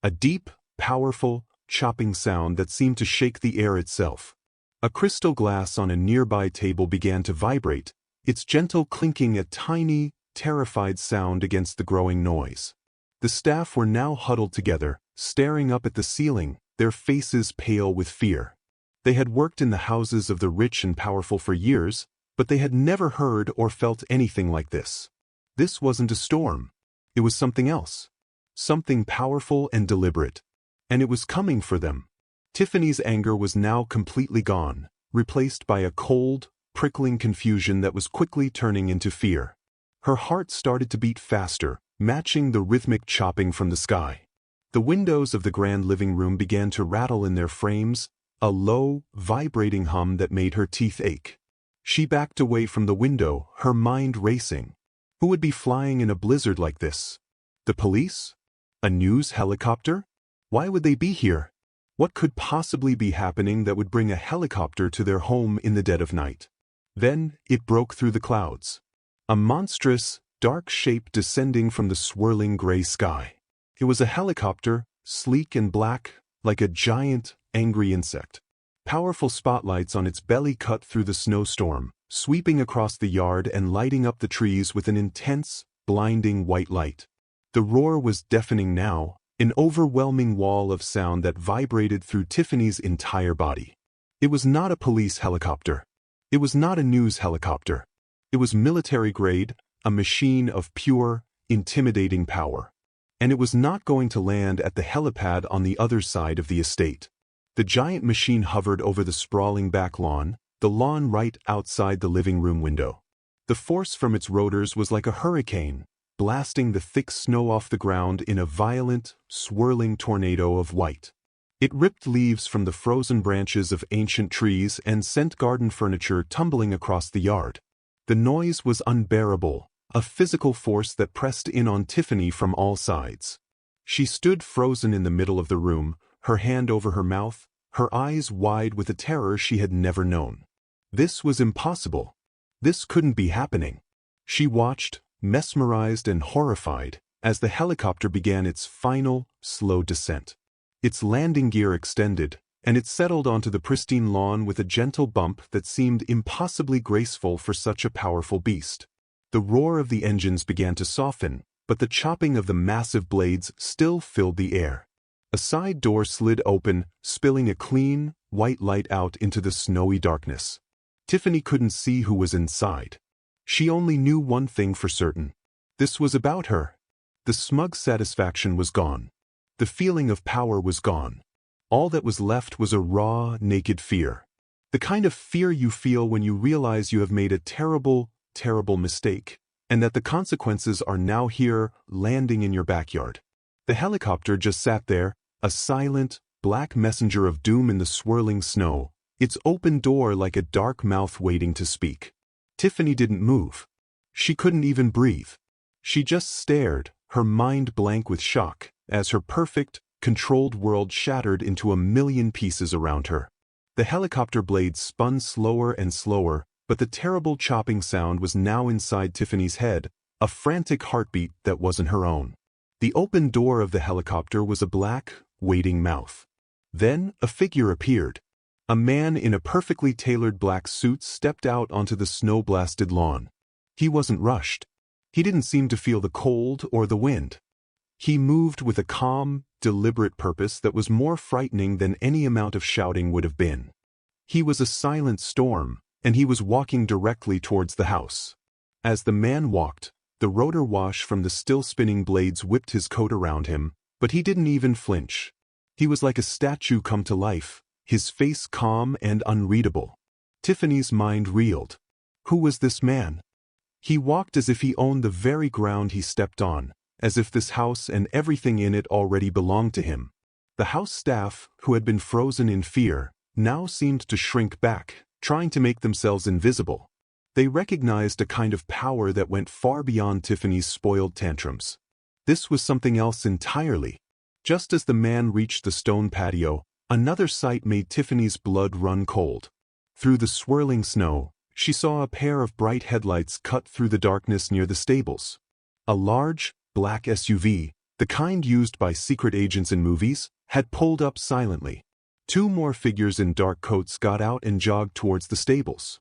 A deep, powerful, chopping sound that seemed to shake the air itself. A crystal glass on a nearby table began to vibrate, its gentle clinking a tiny, terrified sound against the growing noise. The staff were now huddled together, staring up at the ceiling, their faces pale with fear. They had worked in the houses of the rich and powerful for years, but they had never heard or felt anything like this. This wasn't a storm. It was something else. Something powerful and deliberate. And it was coming for them. Tiffany's anger was now completely gone, replaced by a cold, prickling confusion that was quickly turning into fear. Her heart started to beat faster, matching the rhythmic chopping from the sky. The windows of the grand living room began to rattle in their frames, a low, vibrating hum that made her teeth ache. She backed away from the window, her mind racing. Who would be flying in a blizzard like this? The police? A news helicopter? Why would they be here? What could possibly be happening that would bring a helicopter to their home in the dead of night? Then it broke through the clouds. A monstrous, dark shape descending from the swirling gray sky. It was a helicopter, sleek and black, like a giant, angry insect. Powerful spotlights on its belly cut through the snowstorm, sweeping across the yard and lighting up the trees with an intense, blinding white light. The roar was deafening now, an overwhelming wall of sound that vibrated through Tiffany's entire body. It was not a police helicopter. It was not a news helicopter. It was military-grade, a machine of pure, intimidating power. And it was not going to land at the helipad on the other side of the estate. The giant machine hovered over the sprawling back lawn, the lawn right outside the living room window. The force from its rotors was like a hurricane, blasting the thick snow off the ground in a violent, swirling tornado of white. It ripped leaves from the frozen branches of ancient trees and sent garden furniture tumbling across the yard. The noise was unbearable, a physical force that pressed in on Tiffany from all sides. She stood frozen in the middle of the room, her hand over her mouth, her eyes wide with a terror she had never known. This was impossible. This couldn't be happening. She watched, mesmerized and horrified, as the helicopter began its final, slow descent. Its landing gear extended, and it settled onto the pristine lawn with a gentle bump that seemed impossibly graceful for such a powerful beast. The roar of the engines began to soften, but the chopping of the massive blades still filled the air. A side door slid open, spilling a clean, white light out into the snowy darkness. Tiffany couldn't see who was inside. She only knew one thing for certain. This was about her. The smug satisfaction was gone. The feeling of power was gone. All that was left was a raw, naked fear. The kind of fear you feel when you realize you have made a terrible, terrible mistake, and that the consequences are now here, landing in your backyard. The helicopter just sat there, a silent, black messenger of doom in the swirling snow, its open door like a dark mouth waiting to speak. Tiffany didn't move. She couldn't even breathe. She just stared, her mind blank with shock, as her perfect, controlled world shattered into a million pieces around her. The helicopter blades spun slower and slower, but the terrible chopping sound was now inside Tiffany's head, a frantic heartbeat that wasn't her own. The open door of the helicopter was a black, waiting mouth. Then a figure appeared. A man in a perfectly tailored black suit stepped out onto the snow-blasted lawn. He wasn't rushed. He didn't seem to feel the cold or the wind. He moved with a calm, deliberate purpose that was more frightening than any amount of shouting would have been. He was a silent storm, and he was walking directly towards the house. As the man walked, the rotor wash from the still-spinning blades whipped his coat around him, but he didn't even flinch. He was like a statue come to life, his face calm and unreadable. Tiffany's mind reeled. Who was this man? He walked as if he owned the very ground he stepped on, as if this house and everything in it already belonged to him. The house staff, who had been frozen in fear, now seemed to shrink back, trying to make themselves invisible. They recognized a kind of power that went far beyond Tiffany's spoiled tantrums. This was something else entirely. Just as the man reached the stone patio, another sight made Tiffany's blood run cold. Through the swirling snow, she saw a pair of bright headlights cut through the darkness near the stables. A large, black SUV, the kind used by secret agents in movies, had pulled up silently. Two more figures in dark coats got out and jogged towards the stables.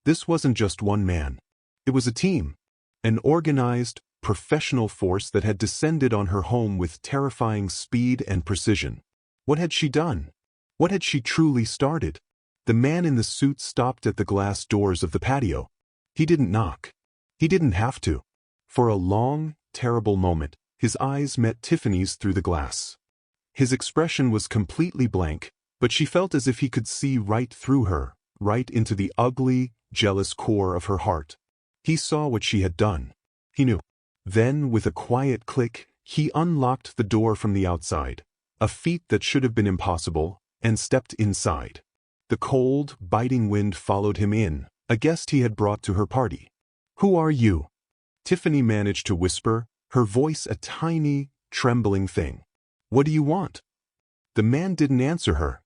This wasn't just one man. It was a team. An organized, professional force that had descended on her home with terrifying speed and precision. What had she done? What had she truly started? The man in the suit stopped at the glass doors of the patio. He didn't knock. He didn't have to. For a long, terrible moment, his eyes met Tiffany's through the glass. His expression was completely blank, but she felt as if he could see right through her, right into the ugly, jealous core of her heart. He saw what she had done. He knew. Then, with a quiet click, he unlocked the door from the outside, a feat that should have been impossible, and stepped inside. The cold, biting wind followed him in, a guest he had brought to her party. "Who are you?" Tiffany managed to whisper, her voice a tiny, trembling thing. "What do you want?" The man didn't answer her.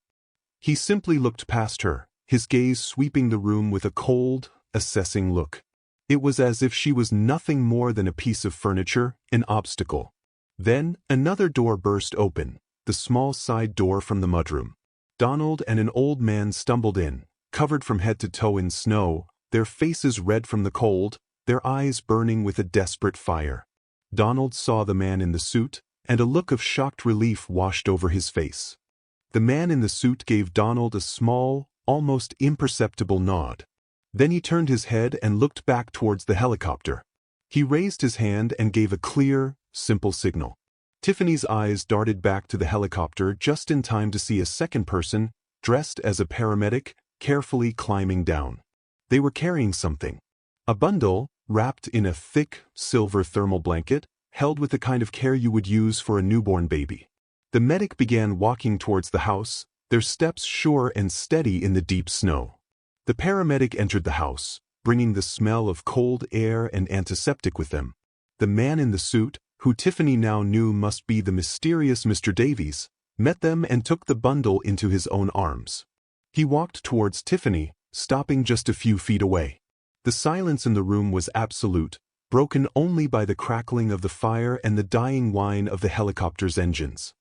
He simply looked past her, his gaze sweeping the room with a cold, assessing look. It was as if she was nothing more than a piece of furniture, an obstacle. Then, another door burst open, the small side door from the mudroom. Donald and an old man stumbled in, covered from head to toe in snow, their faces red from the cold, their eyes burning with a desperate fire. Donald saw the man in the suit, and a look of shocked relief washed over his face. The man in the suit gave Donald a small, almost imperceptible nod. Then he turned his head and looked back towards the helicopter. He raised his hand and gave a clear, simple signal. Tiffany's eyes darted back to the helicopter just in time to see a second person, dressed as a paramedic, carefully climbing down. They were carrying something. A bundle, wrapped in a thick, silver thermal blanket, held with the kind of care you would use for a newborn baby. The medic began walking towards the house, their steps sure and steady in the deep snow. The paramedic entered the house, bringing the smell of cold air and antiseptic with them. The man in the suit, who Tiffany now knew must be the mysterious Mr. Davies, met them and took the bundle into his own arms. He walked towards Tiffany, stopping just a few feet away. The silence in the room was absolute, broken only by the crackling of the fire and the dying whine of the helicopter's engines.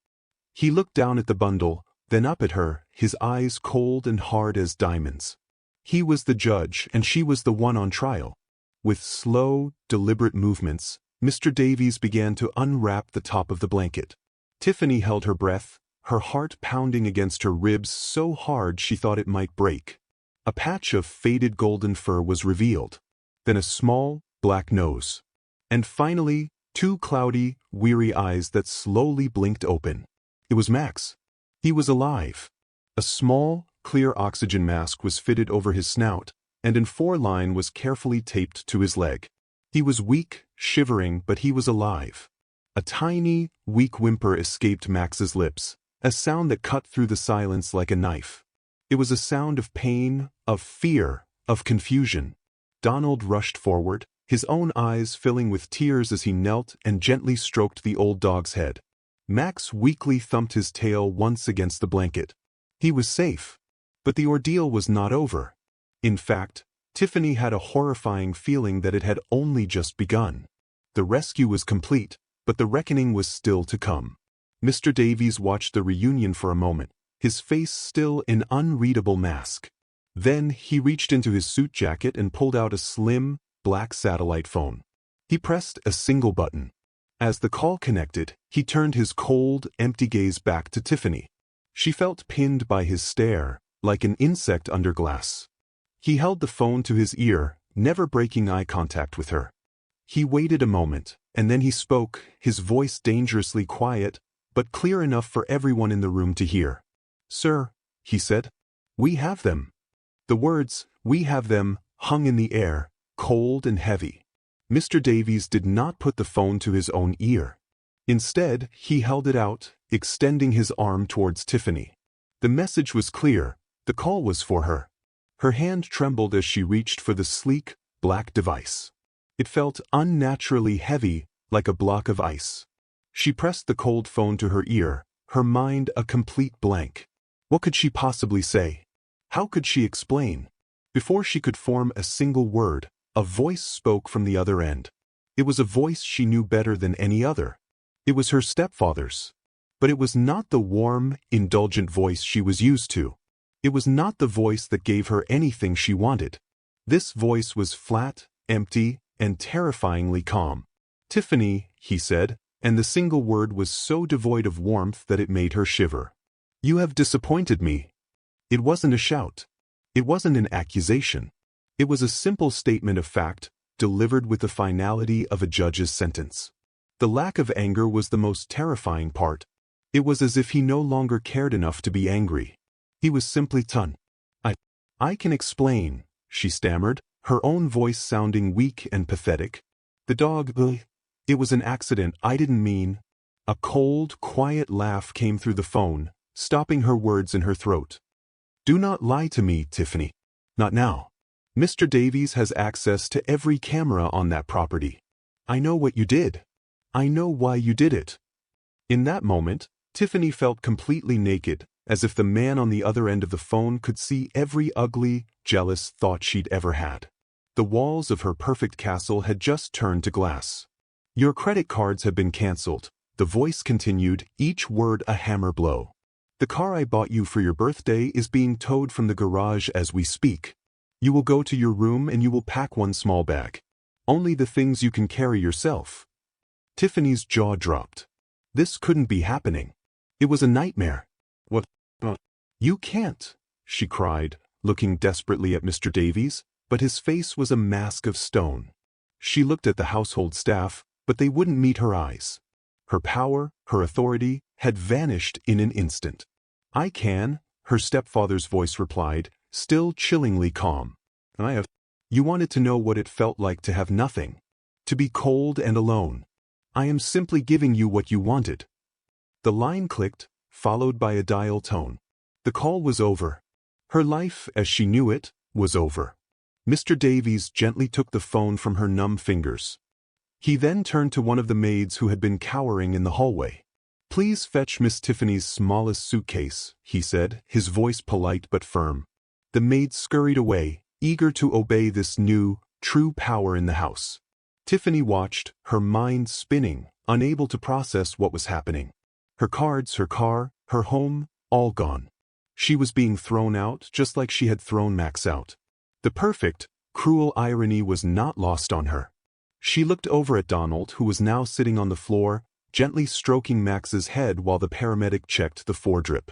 He looked down at the bundle, then up at her, his eyes cold and hard as diamonds. He was the judge and she was the one on trial. With slow, deliberate movements, Mr. Davies began to unwrap the top of the blanket. Tiffany held her breath, her heart pounding against her ribs so hard she thought it might break. A patch of faded golden fur was revealed. Then a small, black nose. And finally, two cloudy, weary eyes that slowly blinked open. It was Max. He was alive. A small, clear oxygen mask was fitted over his snout, and in 4-line was carefully taped to his leg. He was weak, shivering, but he was alive. A tiny, weak whimper escaped Max's lips, a sound that cut through the silence like a knife. It was a sound of pain, of fear, of confusion. Donald rushed forward, his own eyes filling with tears as he knelt and gently stroked the old dog's head. Max weakly thumped his tail once against the blanket. He was safe. But the ordeal was not over. In fact, Tiffany had a horrifying feeling that it had only just begun. The rescue was complete, but the reckoning was still to come. Mr. Davies watched the reunion for a moment, his face still an unreadable mask. Then he reached into his suit jacket and pulled out a slim, black satellite phone. He pressed a single button. As the call connected, he turned his cold, empty gaze back to Tiffany. She felt pinned by his stare, like an insect under glass. He held the phone to his ear, never breaking eye contact with her. He waited a moment, and then he spoke, his voice dangerously quiet, but clear enough for everyone in the room to hear. "Sir," he said, "we have them." The words, "we have them," hung in the air, cold and heavy. Mr. Davies did not put the phone to his own ear. Instead, he held it out, extending his arm towards Tiffany. The message was clear. The call was for her. Her hand trembled as she reached for the sleek, black device. It felt unnaturally heavy, like a block of ice. She pressed the cold phone to her ear, her mind a complete blank. What could she possibly say? How could she explain? Before she could form a single word, a voice spoke from the other end. It was a voice she knew better than any other. It was her stepfather's. But it was not the warm, indulgent voice she was used to. It was not the voice that gave her anything she wanted. This voice was flat, empty, and terrifyingly calm. "Tiffany," he said, and the single word was so devoid of warmth that it made her shiver. "You have disappointed me." It wasn't a shout. It wasn't an accusation. It was a simple statement of fact, delivered with the finality of a judge's sentence. The lack of anger was the most terrifying part. It was as if he no longer cared enough to be angry. He was simply done. I can explain," she stammered, her own voice sounding weak and pathetic. "The dog, it was an accident, I didn't mean." A cold, quiet laugh came through the phone, stopping her words in her throat. "Do not lie to me, Tiffany. Not now. Mr. Davies has access to every camera on that property. I know what you did. I know why you did it." In that moment, Tiffany felt completely naked, as if the man on the other end of the phone could see every ugly, jealous thought she'd ever had. The walls of her perfect castle had just turned to glass. "Your credit cards have been canceled," the voice continued, each word a hammer blow. "The car I bought you for your birthday is being towed from the garage as we speak. You will go to your room and you will pack one small bag. Only the things you can carry yourself." Tiffany's jaw dropped. This couldn't be happening. It was a nightmare. "What? You can't," she cried, looking desperately at Mr. Davies, but his face was a mask of stone. She looked at the household staff, but they wouldn't meet her eyes. Her power, her authority, had vanished in an instant. "I can," her stepfather's voice replied, still chillingly calm. You wanted to know what it felt like to have nothing. To be cold and alone. I am simply giving you what you wanted." The line clicked, followed by a dial tone. The call was over. Her life, as she knew it, was over. Mr. Davies gently took the phone from her numb fingers. He then turned to one of the maids who had been cowering in the hallway. "Please fetch Miss Tiffany's smallest suitcase," he said, his voice polite but firm. The maid scurried away, eager to obey this new, true power in the house. Tiffany watched, her mind spinning, unable to process what was happening. Her cards, her car, her home, all gone. She was being thrown out just like she had thrown Max out. The perfect, cruel irony was not lost on her. She looked over at Donald, who was now sitting on the floor, gently stroking Max's head while the paramedic checked the foredrip.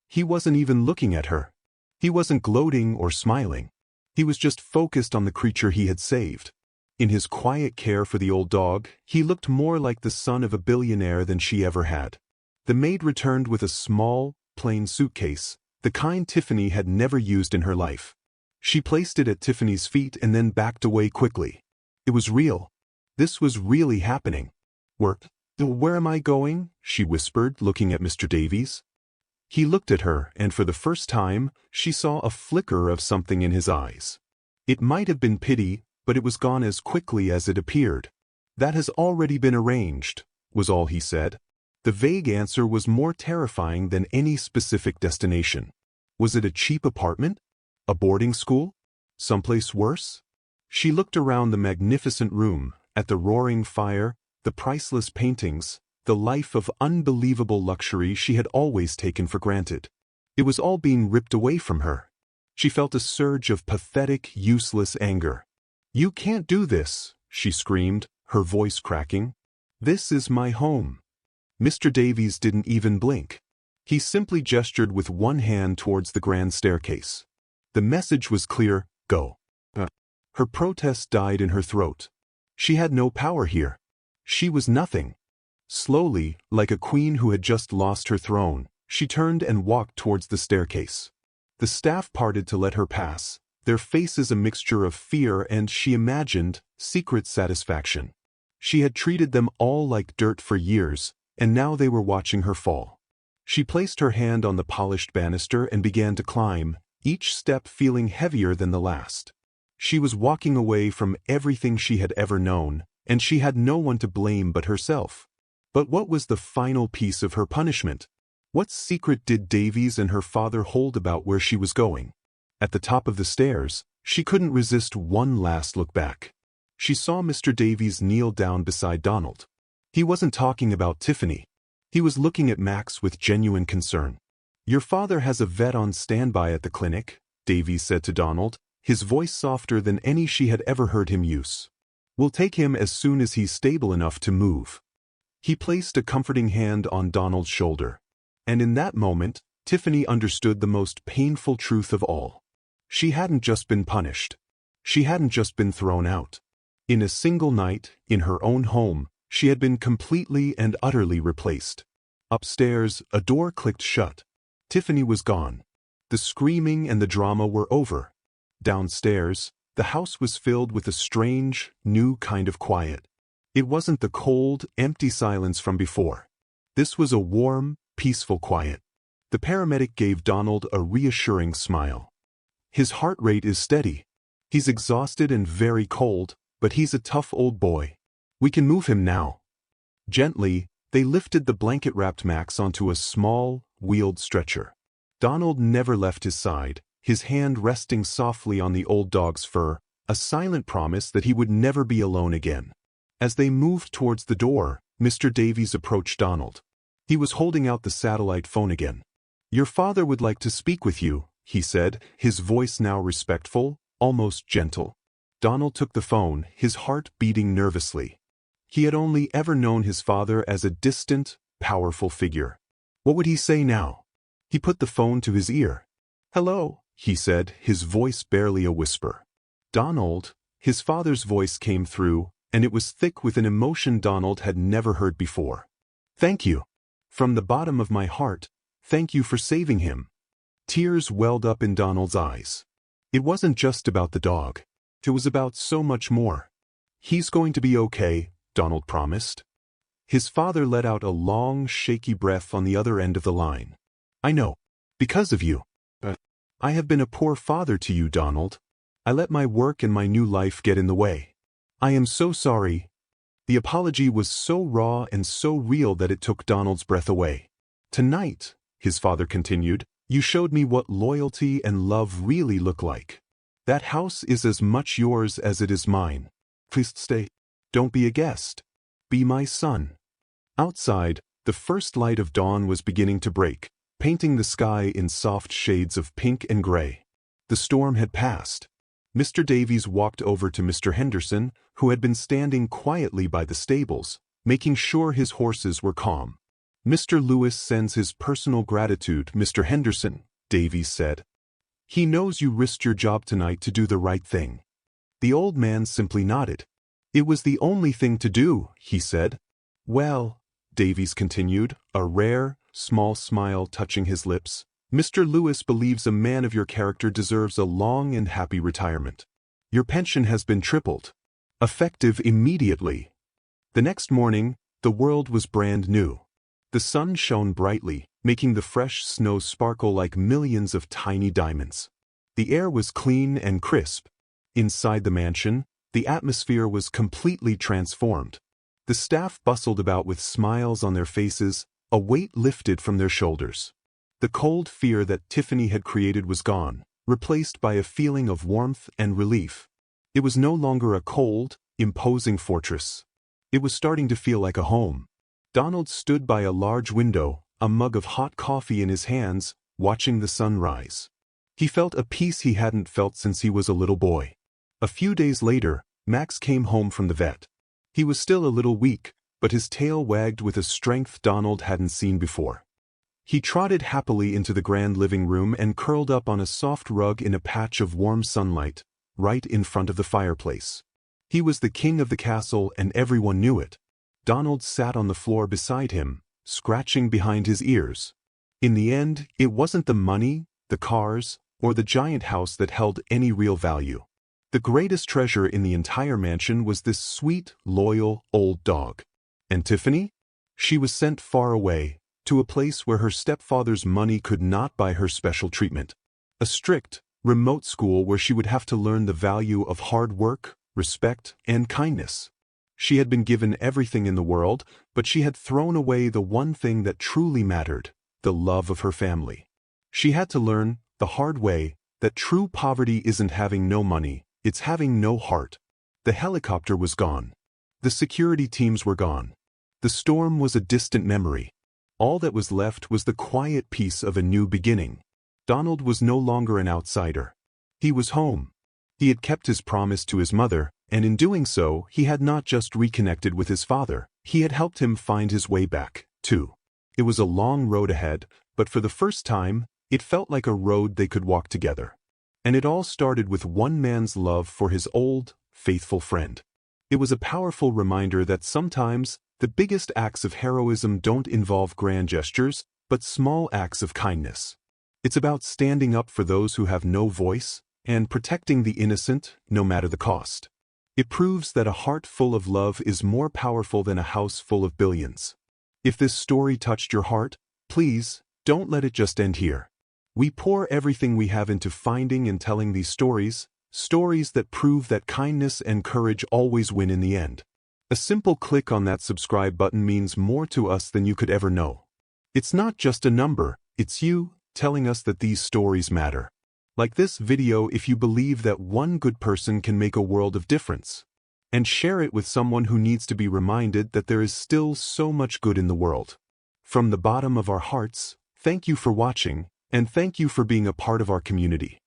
He wasn't even looking at her. He wasn't gloating or smiling. He was just focused on the creature he had saved. In his quiet care for the old dog, he looked more like the son of a billionaire than she ever had. The maid returned with a small, plain suitcase, the kind Tiffany had never used in her life. She placed it at Tiffany's feet and then backed away quickly. It was real. This was really happening. Where am I going?" she whispered, looking at Mr. Davies. He looked at her, and for the first time, she saw a flicker of something in his eyes. It might have been pity, but it was gone as quickly as it appeared. "That has already been arranged," was all he said. The vague answer was more terrifying than any specific destination. Was it a cheap apartment? A boarding school? Someplace worse? She looked around the magnificent room, at the roaring fire, the priceless paintings, the life of unbelievable luxury she had always taken for granted. It was all being ripped away from her. She felt a surge of pathetic, useless anger. "You can't do this," she screamed, her voice cracking. "This is my home." Mr. Davies didn't even blink. He simply gestured with one hand towards the grand staircase. The message was clear: go. Her protest died in her throat. She had no power here. She was nothing. Slowly, like a queen who had just lost her throne, she turned and walked towards the staircase. The staff parted to let her pass, their faces a mixture of fear and, she imagined, secret satisfaction. She had treated them all like dirt for years, and now they were watching her fall. She placed her hand on the polished banister and began to climb, each step feeling heavier than the last. She was walking away from everything she had ever known, and she had no one to blame but herself. But what was the final piece of her punishment? What secret did Davies and her father hold about where she was going? At the top of the stairs, she couldn't resist one last look back. She saw Mr. Davies kneel down beside Donald. He wasn't talking about Tiffany. He was looking at Max with genuine concern. "Your father has a vet on standby at the clinic," Davies said to Donald, his voice softer than any she had ever heard him use. "We'll take him as soon as he's stable enough to move." He placed a comforting hand on Donald's shoulder. And in that moment, Tiffany understood the most painful truth of all. She hadn't just been punished. She hadn't just been thrown out. In a single night, in her own home, she had been completely and utterly replaced. Upstairs, a door clicked shut. Tiffany was gone. The screaming and the drama were over. Downstairs, the house was filled with a strange, new kind of quiet. It wasn't the cold, empty silence from before. This was a warm, peaceful quiet. The paramedic gave Donald a reassuring smile. "His heart rate is steady. He's exhausted and very cold, but he's a tough old boy. We can move him now." Gently, they lifted the blanket-wrapped Max onto a small, wheeled stretcher. Donald never left his side, his hand resting softly on the old dog's fur, a silent promise that he would never be alone again. As they moved towards the door, Mr. Davies approached Donald. He was holding out the satellite phone again. "Your father would like to speak with you," he said, his voice now respectful, almost gentle. Donald took the phone, his heart beating nervously. He had only ever known his father as a distant, powerful figure. What would he say now? He put the phone to his ear. "Hello," he said, his voice barely a whisper. "Donald," his father's voice came through, and it was thick with an emotion Donald had never heard before. "Thank you. From the bottom of my heart, thank you for saving him." Tears welled up in Donald's eyes. It wasn't just about the dog. It was about so much more. "He's going to be okay," Donald promised. His father let out a long, shaky breath on the other end of the line. "I know. Because of you. But I have been a poor father to you, Donald. I let my work and my new life get in the way. I am so sorry." The apology was so raw and so real that it took Donald's breath away. "Tonight," his father continued, "you showed me what loyalty and love really look like. That house is as much yours as it is mine. Please stay. Don't be a guest. Be my son." Outside, the first light of dawn was beginning to break, painting the sky in soft shades of pink and gray. The storm had passed. Mr. Davies walked over to Mr. Henderson, who had been standing quietly by the stables, making sure his horses were calm. "Mr. Lewis sends his personal gratitude, Mr. Henderson," Davies said. "He knows you risked your job tonight to do the right thing." The old man simply nodded. "It was the only thing to do," he said. "Well," Davies continued, a rare, small smile touching his lips, "Mr. Lewis believes a man of your character deserves a long and happy retirement. Your pension has been tripled. Effective immediately." The next morning, the world was brand new. The sun shone brightly, making the fresh snow sparkle like millions of tiny diamonds. The air was clean and crisp. Inside the mansion, the atmosphere was completely transformed. The staff bustled about with smiles on their faces, a weight lifted from their shoulders. The cold fear that Tiffany had created was gone, replaced by a feeling of warmth and relief. It was no longer a cold, imposing fortress. It was starting to feel like a home. Donald stood by a large window, a mug of hot coffee in his hands, watching the sun rise. He felt a peace he hadn't felt since he was a little boy. A few days later, Max came home from the vet. He was still a little weak, but his tail wagged with a strength Donald hadn't seen before. He trotted happily into the grand living room and curled up on a soft rug in a patch of warm sunlight, right in front of the fireplace. He was the king of the castle and everyone knew it. Donald sat on the floor beside him, scratching behind his ears. In the end, it wasn't the money, the cars, or the giant house that held any real value. The greatest treasure in the entire mansion was this sweet, loyal, old dog. And Tiffany? She was sent far away, to a place where her stepfather's money could not buy her special treatment. A strict, remote school where she would have to learn the value of hard work, respect, and kindness. She had been given everything in the world, but she had thrown away the one thing that truly mattered, the love of her family. She had to learn, the hard way, that true poverty isn't having no money, it's having no heart. The helicopter was gone. The security teams were gone. The storm was a distant memory. All that was left was the quiet peace of a new beginning. Donald was no longer an outsider. He was home. He had kept his promise to his mother, and in doing so, he had not just reconnected with his father, he had helped him find his way back, too. It was a long road ahead, but for the first time, it felt like a road they could walk together. And it all started with one man's love for his old, faithful friend. It was a powerful reminder that sometimes, the biggest acts of heroism don't involve grand gestures, but small acts of kindness. It's about standing up for those who have no voice, and protecting the innocent, no matter the cost. It proves that a heart full of love is more powerful than a house full of billions. If this story touched your heart, please, don't let it just end here. We pour everything we have into finding and telling these stories, stories that prove that kindness and courage always win in the end. A simple click on that subscribe button means more to us than you could ever know. It's not just a number, it's you, telling us that these stories matter. Like this video if you believe that one good person can make a world of difference. And share it with someone who needs to be reminded that there is still so much good in the world. From the bottom of our hearts, thank you for watching, and thank you for being a part of our community.